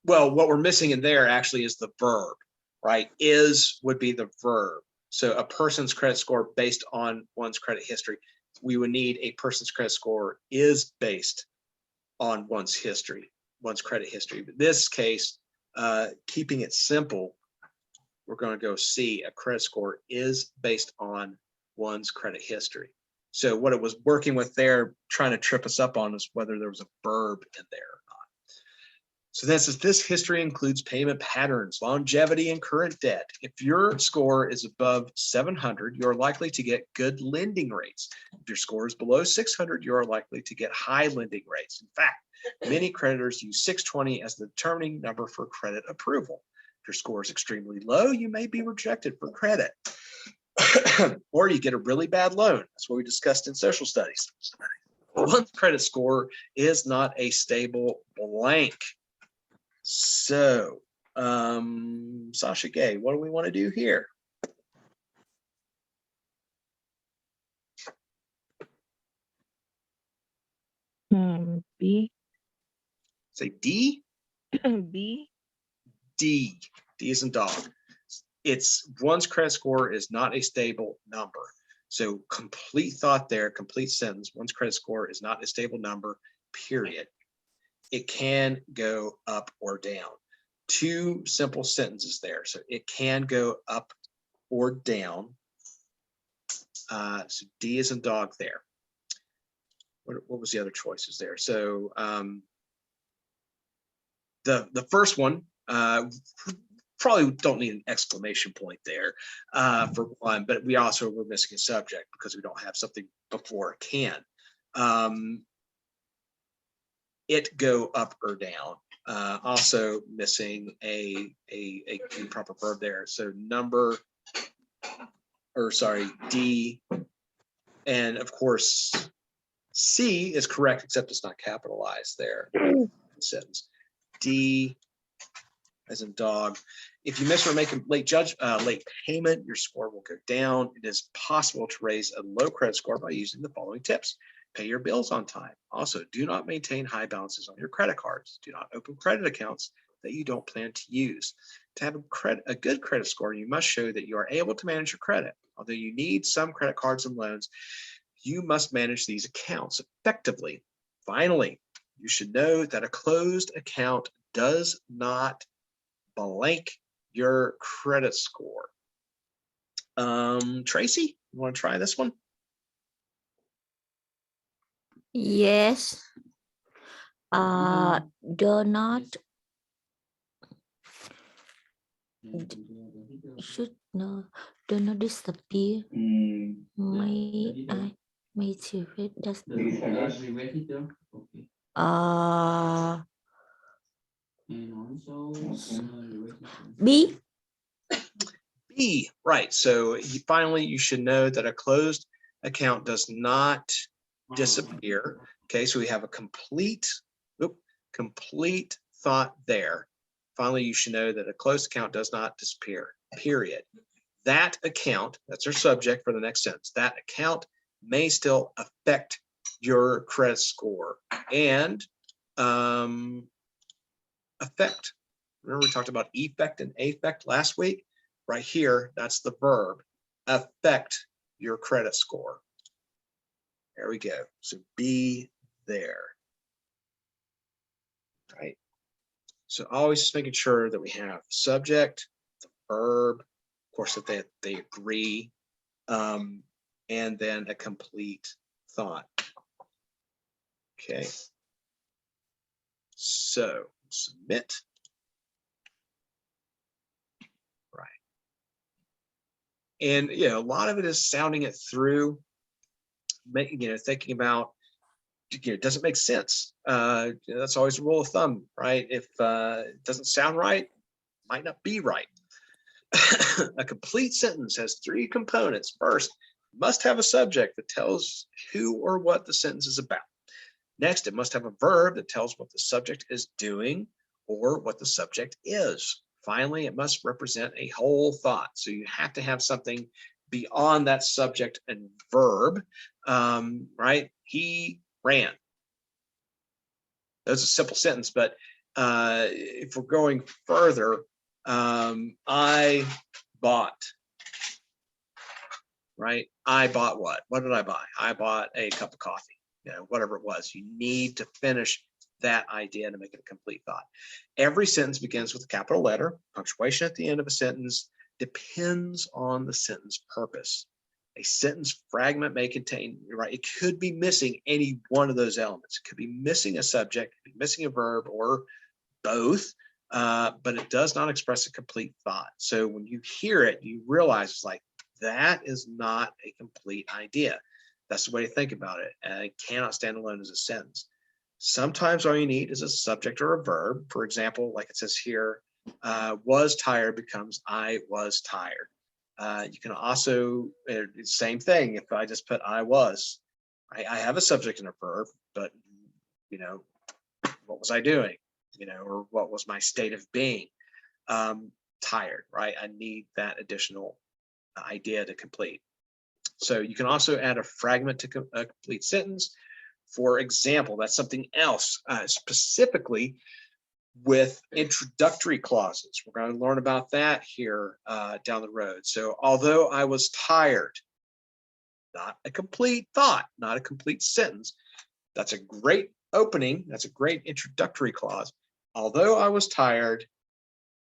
well, what we're missing in there actually is the verb, right? Is would be the verb. So a person's credit score based on one's credit history. We would need a person's credit score is based on one's history, one's credit history. But in this case, keeping it simple, we're going to go C. A credit score is based on one's credit history. So what it was working with there, trying to trip us up on, is whether there was a verb in there or So this history includes payment patterns, longevity, and current debt. If your score is above 700, you're likely to get good lending rates. If your score is below 600, you're likely to get high lending rates. In fact, many creditors use 620 as the determining number for credit approval. If your score is extremely low, you may be rejected for credit. Or you get a really bad loan. That's what we discussed in social studies. One credit score is not a stable blank. So, Sasha Gay, what do we want to do here? B. Say D. B. D. D is in dog. It's one's credit score is not a stable number. So complete thought there, complete sentence. One's credit score is not a stable number, period. It can go up or down. Two simple sentences there. So it can go up or down. So D is in dog there. What was the other choices there? So the first one, probably don't need an exclamation point there for one, but we also were missing a subject because we don't have something before can. It go up or down. Also missing a proper verb there. So D, and of course C is correct, except it's not capitalized there. Sentence. D as in dog. If you miss or make a late payment, your score will go down. It is possible to raise a low credit score by using the following tips. Pay your bills on time. Also, do not maintain high balances on your credit cards. Do not open credit accounts that you don't plan to use. To have a good credit score, you must show that you are able to manage your credit. Although you need some credit cards and loans, you must manage these accounts effectively. Finally, you should know that a closed account does not blank your credit score. Tracy, you want to try this one? Yes. Do not should no do not disappear. May secret does B. B, right. So finally, you should know that a closed account does not disappear. Okay, so we have a complete thought there. Finally, you should know that a closed account does not disappear, period. That account, that's our subject for the next sentence, that account may still affect your credit score and affect. Remember we talked about effect and affect last week? Right here, that's the verb, affect your credit score. There we go. So be there. Right. So always just making sure that we have the subject, the verb, of course, that they agree, and then a complete thought. Okay. So submit. Right. And a lot of it is sounding it through, thinking about, does it make sense? That's always a rule of thumb, right? If it doesn't sound right, it might not be right. A complete sentence has three components. First, it must have a subject that tells who or what the sentence is about. Next, it must have a verb that tells what the subject is doing or what the subject is. Finally, it must represent a whole thought. So you have to have something beyond that subject and verb, right? He ran. That's a simple sentence, but if we're going further, I bought, right? I bought what? What did I buy? I bought a cup of coffee, whatever it was. You need to finish that idea to make it a complete thought. Every sentence begins with a capital letter. Punctuation at the end of a sentence depends on the sentence purpose. A sentence fragment may contain, right? It could be missing any one of those elements. It could be missing a subject, could be missing a verb, or both, but it does not express a complete thought. So when you hear it, you realize it's like, that is not a complete idea. That's the way to think about it. And it cannot stand alone as a sentence. Sometimes all you need is a subject or a verb. For example, like it says here, was tired becomes I was tired. You can also, same thing, if I just put I was, I have a subject and a verb, but you know, what was I doing? You know, or what was my state of being? Tired, right? I need that additional idea to complete. So you can also add a fragment to a complete sentence. For example, that's something else, specifically with introductory clauses. We're going to learn about that here down the road. So although I was tired, not a complete thought, not a complete sentence. That's a great opening. That's a great introductory clause. Although I was tired,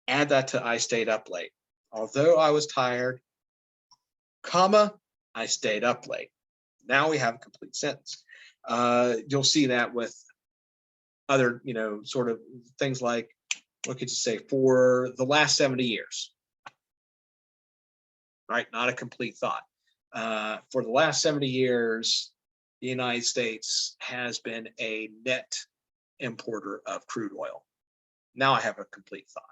add that to I stayed up late. Although I was tired, comma, I stayed up late. Now we have a complete sentence. You'll see that with other, sort of things like, what could you say, for the last 70 years, right? Not a complete thought. For the last 70 years, the United States has been a net importer of crude oil. Now I have a complete thought.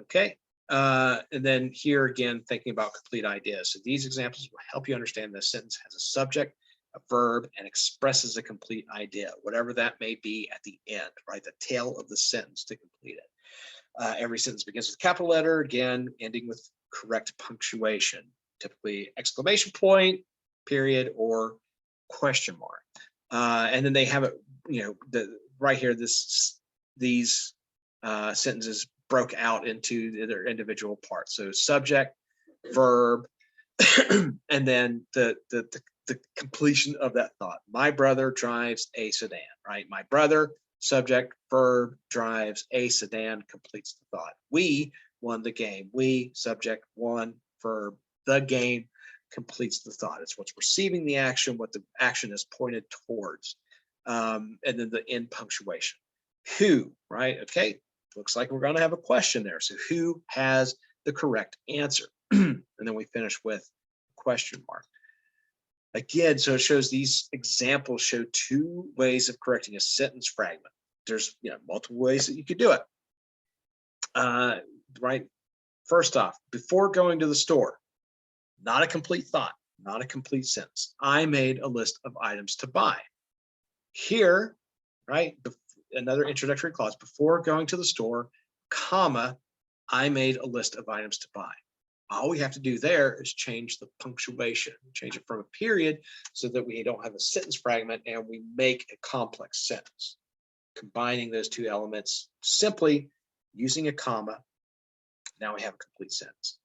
Okay. And then here again, thinking about complete ideas. So these examples will help you understand the sentence has a subject, a verb, and expresses a complete idea, whatever that may be at the end, right? The tail of the sentence to complete it. Every sentence begins with a capital letter, again, ending with correct punctuation, typically exclamation point, period, or question mark. And then they have it, right here, these sentences broke out into their individual parts. So subject, verb, and then the completion of that thought. My brother drives a sedan, right? My brother, subject, verb, drives a sedan, completes the thought. We won the game. We, subject, won, verb, the game, completes the thought. It's what's receiving the action, what the action is pointed towards. And then the end punctuation. Who, right? Okay, looks like we're going to have a question there. So who has the correct answer? And then we finish with question mark. Again, so it shows these examples show two ways of correcting a sentence fragment. There's multiple ways that you could do it. Right. First off, before going to the store, not a complete thought, not a complete sentence. I made a list of items to buy. Here, right, another introductory clause, before going to the store, comma, I made a list of items to buy. All we have to do there is change the punctuation, change it from a period so that we don't have a sentence fragment and we make a complex sentence. Combining those two elements, simply using a comma, now we have a complete sentence.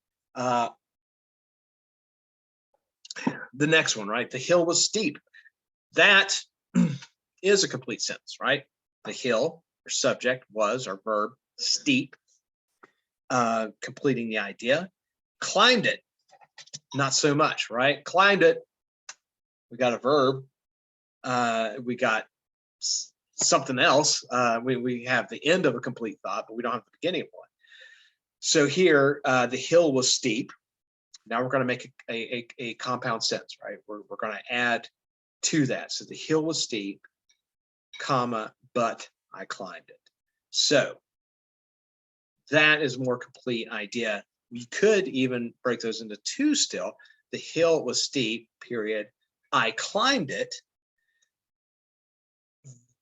The next one, right? The hill was steep. That is a complete sentence, right? The hill, our subject, was our verb, steep, completing the idea. Climbed it, not so much, right? Climbed it, we got a verb, we got something else. We have the end of a complete thought, but we don't have the beginning of one. So here, the hill was steep. Now we're going to make a compound sentence, right? We're going to add to that. So the hill was steep, comma, but I climbed it. So that is a more complete idea. We could even break those into two still. The hill was steep, period. I climbed it.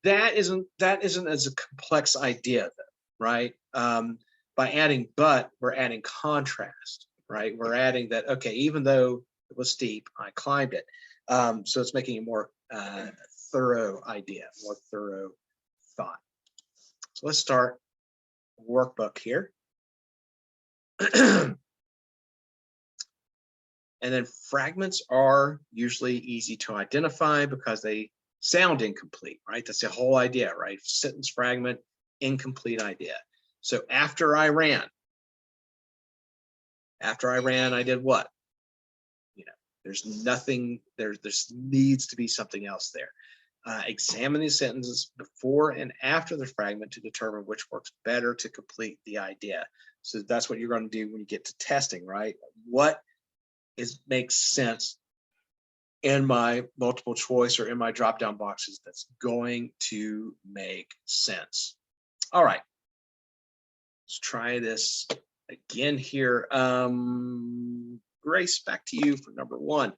That isn't as a complex idea, right? By adding but, we're adding contrast, right? We're adding that, okay, even though it was steep, I climbed it. So it's making a more thorough idea, more thorough thought. So let's start workbook here. And then fragments are usually easy to identify because they sound incomplete, right? That's the whole idea, right? Sentence fragment, incomplete idea. So after I ran, I did what? There's nothing, there needs to be something else there. Examine these sentences before and after the fragment to determine which works better to complete the idea. So that's what you're going to do when you get to testing, right? What makes sense in my multiple choice or in my drop down boxes that's going to make sense. All right, let's try this again here. Grace, back to you for number 1.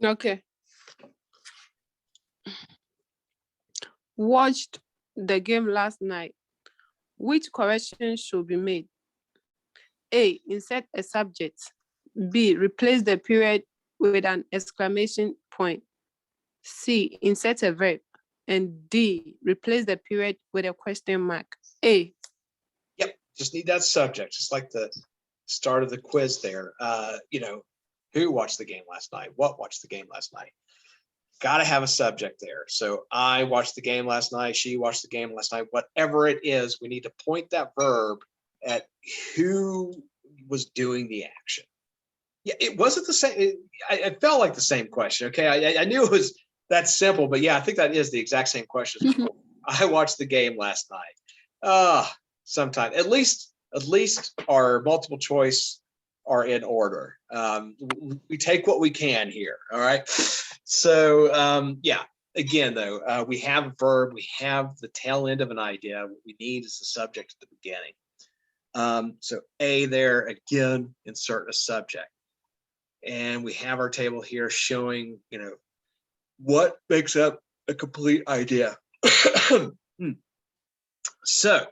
Okay. Watched the game last night. Which corrections should be made? A. Insert a subject. B. Replace the period with an exclamation point. C. Insert a verb. And D. Replace the period with a question mark. A. Yep, just need that subject, just like the start of the quiz there. You know, who watched the game last night? What watched the game last night? Got to have a subject there. So I watched the game last night. She watched the game last night. Whatever it is, we need to point that verb at who was doing the action. Yeah, it wasn't the same. It felt like the same question. Okay, I knew it was that simple, but yeah, I think that is the exact same question. I watched the game last night. Sometime at least our multiple choice are in order. We take what we can here. All right. So yeah, again though, we have a verb, we have the tail end of an idea. What we need is the subject at the beginning. So A there, again, insert a subject. And we have our table here showing, you know, what makes up a complete idea. So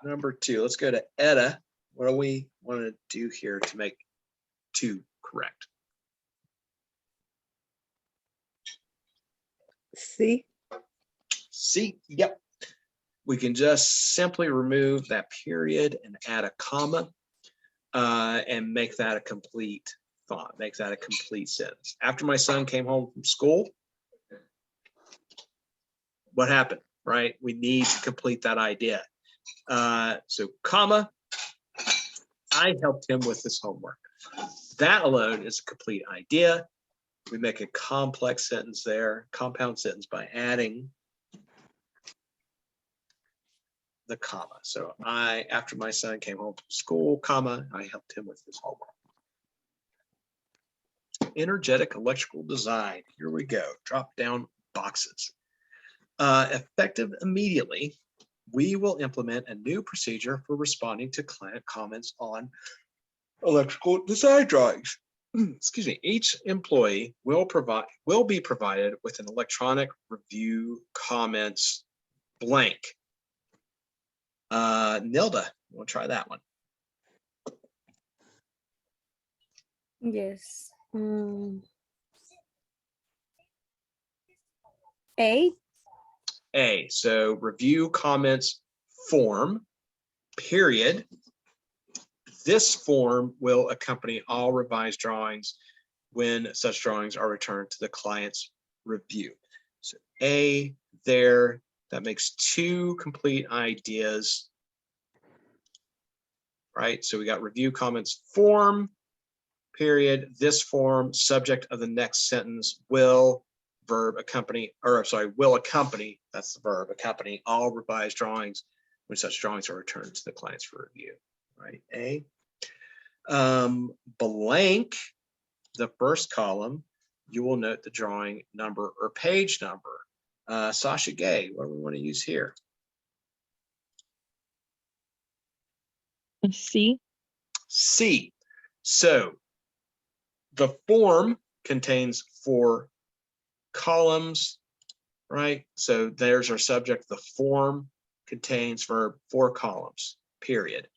number 2, let's go to Etta. What do we want to do here to make 2 correct? C. C, yep. We can just simply remove that period and add a comma and make that a complete thought, make that a complete sentence. After my son came home from school, what happened, right? We need to complete that idea. So comma, I helped him with his homework. That alone is a complete idea. We make a complex sentence there, compound sentence by adding the comma. So after my son came home from school, comma, I helped him with his homework. Energetic electrical design. Here we go. Drop down boxes. Effective immediately, we will implement a new procedure for responding to client comments on electrical design drawings. Excuse me. Each employee will be provided with an electronic review comments blank. Nilda, we'll try that one. Yes. A. A. So review comments form, period. This form will accompany all revised drawings when such drawings are returned to the client's review. So A there, that makes 2 complete ideas, right? So we got review comments form, period. This form, subject of the next sentence, will verb accompany, or sorry, will accompany, that's the verb, accompany all revised drawings when such drawings are returned to the clients for review, right? A. Blank, the first column, you will note the drawing number or page number. Sasha Gay, what do we want to use here? C. C. So the form contains 4 columns, right? So there's our subject. The form contains verb 4 columns, period.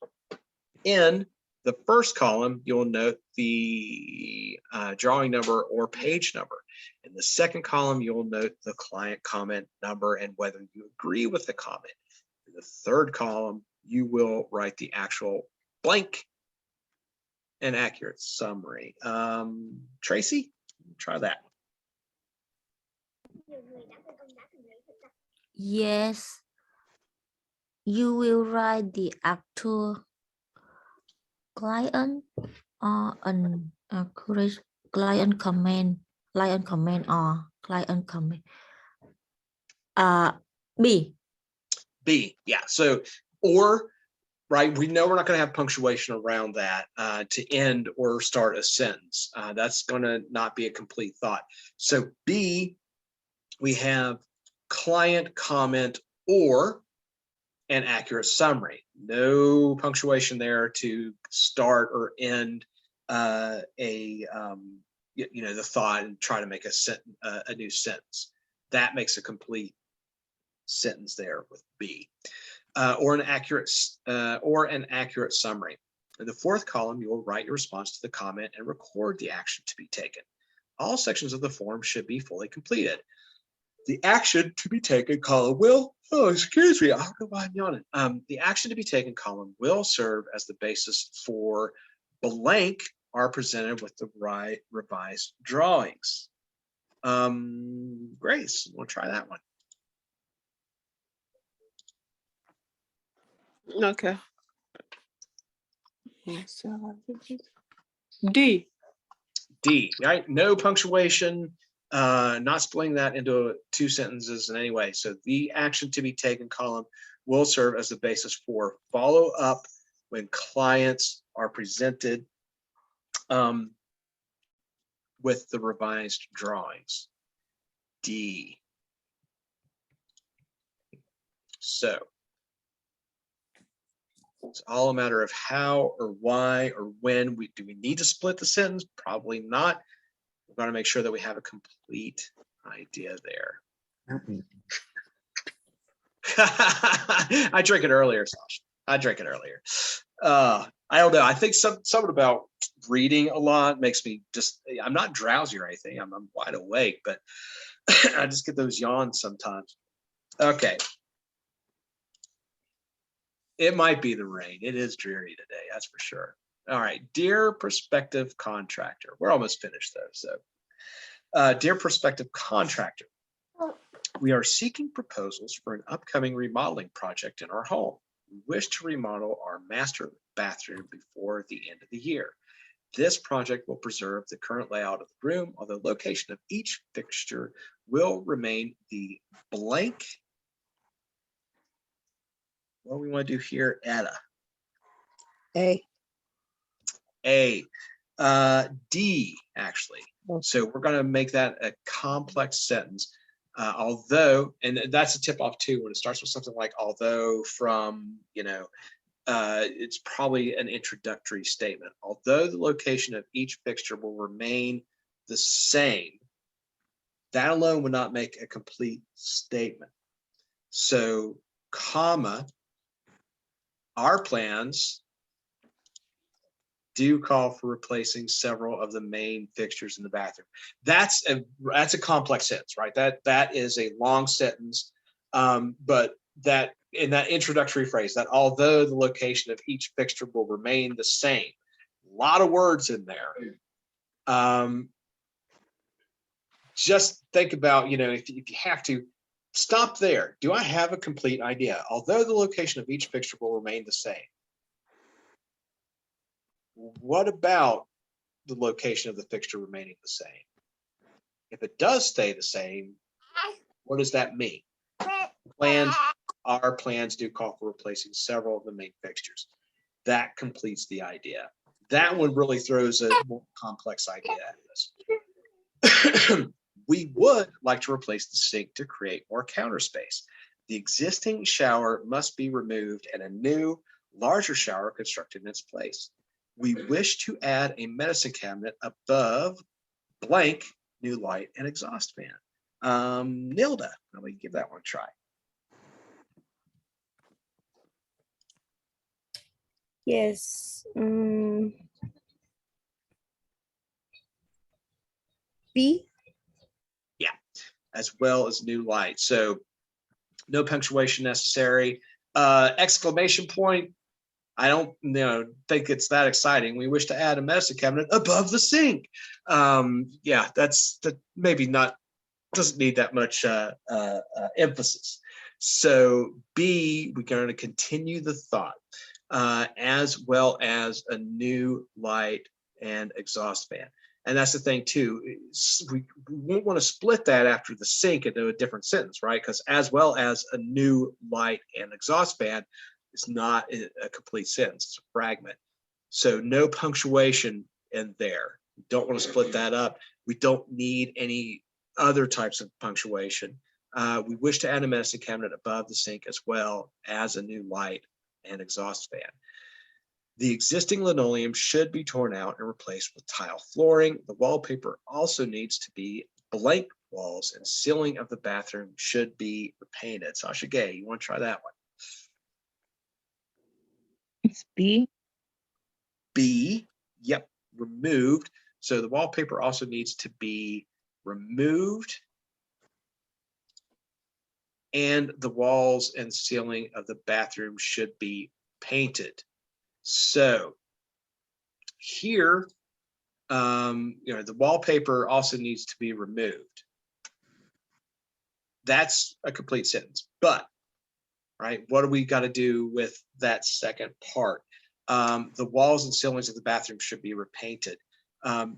In the first column, you'll note the drawing number or page number. In the second column, you'll note the client comment number and whether you agree with the comment. In the third column, you will write the actual blank and accurate summary. Tracy, try that. Yes. You will write the actual client or an accurate client comment, or client comment. B. B, yeah. So, or, right, we know we're not going to have punctuation around that to end or start a sentence. That's going to not be a complete thought. So B, we have client comment or an accurate summary. No punctuation there to start or end the thought and try to make a new sentence. That makes a complete sentence there with B. Or an accurate summary. In the fourth column, you will write your response to the comment and record the action to be taken. All sections of the form should be fully completed. The action to be taken column will, excuse me, I don't know why I'm yawning. The action to be taken column will serve as the basis for blank are presented with the revised drawings. Grace, we'll try that one. Okay. D. D, right? No punctuation, not splitting that into two sentences in any way. So the action to be taken column will serve as the basis for follow up when clients are presented with the revised drawings. D. So it's all a matter of how or why or when. Do we need to split the sentence? Probably not. We're going to make sure that we have a complete idea there. I drank it earlier, Sasha. I drank it earlier. I don't know. I think something about reading a lot makes me just, I'm not drowsy or anything. I'm wide awake, but I just get those yawns sometimes. Okay. It might be the rain. It is dreary today, that's for sure. All right, dear prospective contractor. We're almost finished though. So, dear prospective contractor, we are seeking proposals for an upcoming remodeling project in our home. We wish to remodel our master bathroom before the end of the year. This project will preserve the current layout of the room, although location of each fixture will remain the blank. What do we want to do here, Etta? A. D, actually. So we're going to make that a complex sentence. Although, and that's a tip off too, when it starts with something like although from, it's probably an introductory statement. Although the location of each fixture will remain the same, that alone would not make a complete statement. So, comma, our plans do call for replacing several of the main fixtures in the bathroom. That's a complex sentence, right? That is a long sentence, but that in that introductory phrase, that although the location of each fixture will remain the same, a lot of words in there. Just think about, if you have to, stop there. Do I have a complete idea? Although the location of each fixture will remain the same. What about the location of the fixture remaining the same? If it does stay the same, what does that mean? Our plans do call for replacing several of the main fixtures. That completes the idea. That one really throws a more complex idea at us. We would like to replace the sink to create more counter space. The existing shower must be removed and a new, larger shower constructed in its place. We wish to add a medicine cabinet above blank, new light and exhaust fan. Nilda, let me give that one a try. Yes. B. Yeah, as well as new light. So no punctuation necessary. Exclamation point. I don't think it's that exciting. We wish to add a medicine cabinet above the sink. Yeah, that maybe not, doesn't need that much emphasis. So B, we're going to continue the thought, as well as a new light and exhaust fan. And that's the thing too, we won't want to split that after the sink into a different sentence, right? Because as well as a new light and exhaust fan is not a complete sentence, it's a fragment. So no punctuation in there. We don't want to split that up. We don't need any other types of punctuation. We wish to add a medicine cabinet above the sink as well as a new light and exhaust fan. The existing linoleum should be torn out and replaced with tile flooring. The wallpaper also needs to be blank. Walls and ceiling of the bathroom should be repainted. Sasha Gay, you want to try that one? It's B. B, yep, removed. So the wallpaper also needs to be removed. And the walls and ceiling of the bathroom should be painted. So here, the wallpaper also needs to be removed. That's a complete sentence, but, right, what do we got to do with that second part? The walls and ceilings of the bathroom should be repainted.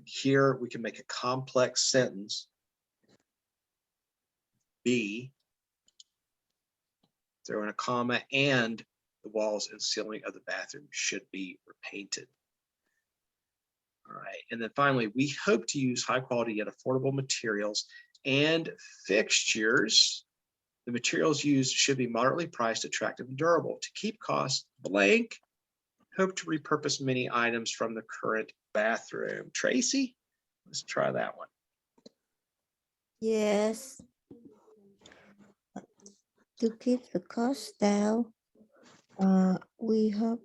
Here we can make a complex sentence. B, throw in a comma, and the walls and ceiling of the bathroom should be repainted. All right, and then finally, we hope to use high quality yet affordable materials and fixtures. The materials used should be moderately priced, attractive, and durable. To keep costs blank, hope to repurpose many items from the current bathroom. Tracy, let's try that one. Yes. To keep the cost down, we have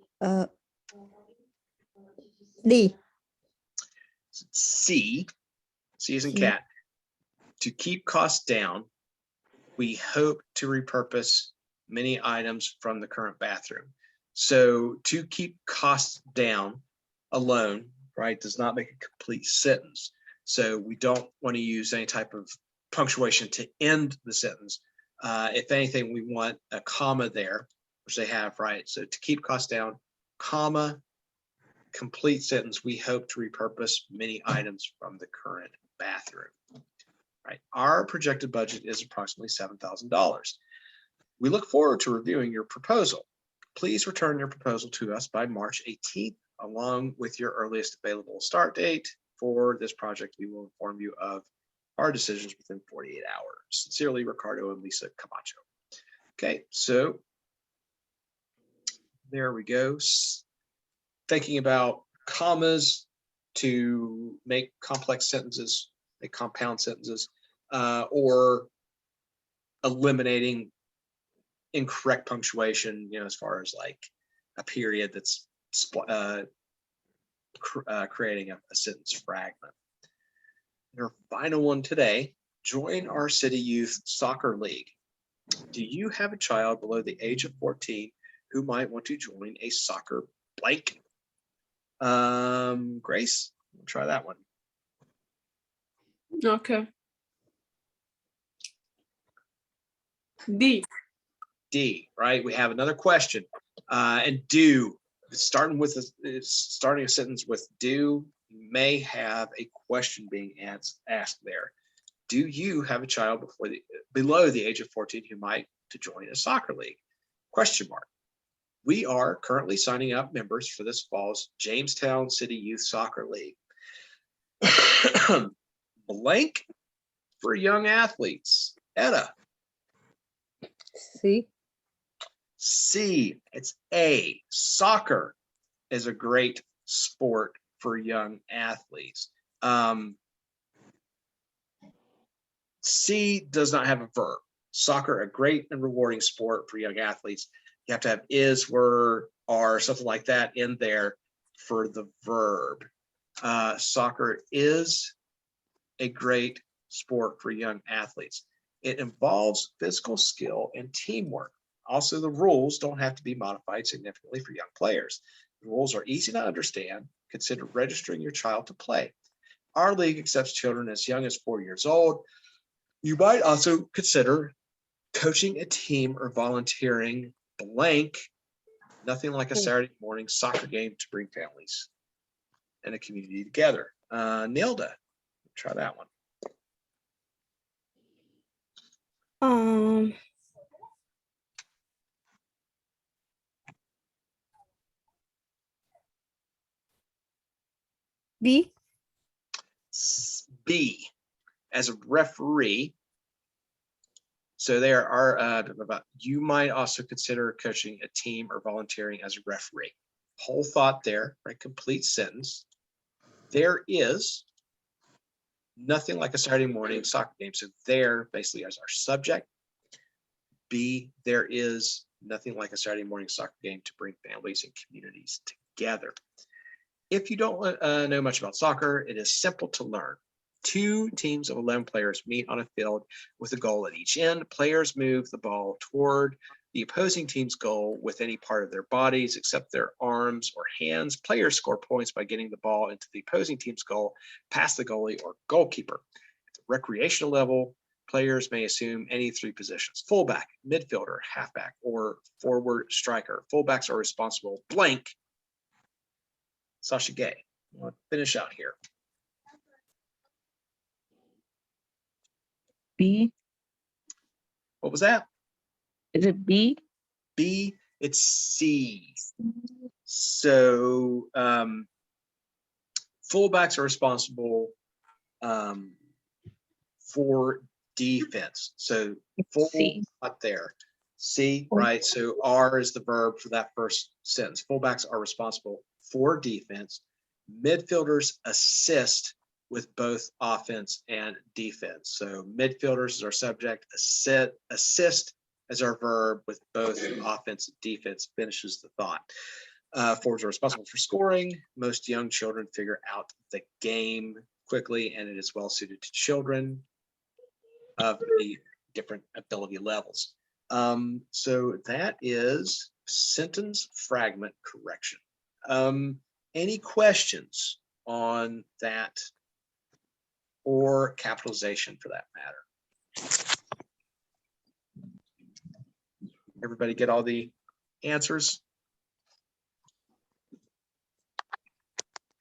D. C is in C. cat. To keep costs down, we hope to repurpose many items from the current bathroom. So to keep costs down alone, right, does not make a complete sentence. So we don't want to use any type of punctuation to end the sentence. If anything, we want a comma there, which they have, right? So to keep costs down, comma, complete sentence, we hope to repurpose many items from the current bathroom. Right. Our projected budget is approximately $7,000. We look forward to reviewing your proposal. Please return your proposal to us by March 18th, along with your earliest available start date for this project. We will inform you of our decisions within 48 hours. Sincerely, Ricardo and Lisa Camacho. Okay, so there we go. Thinking about commas to make complex sentences, make compound sentences, or eliminating incorrect punctuation, as far as like a period that's creating a sentence fragment. And our final one today, join our City Youth Soccer League. Do you have a child below the age of 14 who might want to join a soccer blank? Grace, we'll try that one. Okay. D. D, right? We have another question. And do, starting a sentence with do, you may have a question being asked there. Do you have a child below the age of 14 who might to join a soccer league? Question mark. We are currently signing up members for this fall's Jamestown City Youth Soccer League. Blank for young athletes. Etta. C. C, it's A. Soccer is a great sport for young athletes. C does not have a verb. Soccer, a great and rewarding sport for young athletes. You have to have is, were, are, something like that in there for the verb. Soccer is a great sport for young athletes. It involves physical skill and teamwork. Also, the rules don't have to be modified significantly for young players. The rules are easy to understand. Consider registering your child to play. Our league accepts children as young as 4 years old. You might also consider Coaching a team or volunteering blank, nothing like a Saturday morning soccer game to bring families and a community together. Nilda, try that one. B. B, as a referee. So there are, you might also consider coaching a team or volunteering as a referee. Whole thought there, right? Complete sentence. There is nothing like a Saturday morning soccer game. So there basically as our subject. B, there is nothing like a Saturday morning soccer game to bring families and communities together. If you don't know much about soccer, it is simple to learn. 2 teams of 11 players meet on a field with a goal at each end. Players move the ball toward the opposing team's goal with any part of their bodies except their arms or hands. Players score points by getting the ball into the opposing team's goal, past the goalie or goalkeeper. At the recreational level, players may assume any 3 positions: fullback, midfielder, halfback, or forward striker. Fullbacks are responsible blank. Sasha Gay, we'll finish out here. B. What was that? Is it B? B, it's C. So fullbacks are responsible for defense. So full C. up there. C, right? So R is the verb for that first sentence. Fullbacks are responsible for defense. Midfielders assist with both offense and defense. So midfielders is our subject, assist as our verb with both offense and defense, finishes the thought. Forwards are responsible for scoring. Most young children figure out the game quickly, and it is well suited to children of the different ability levels. So that is sentence fragment correction. Any questions on that or capitalization for that matter? Everybody get all the answers?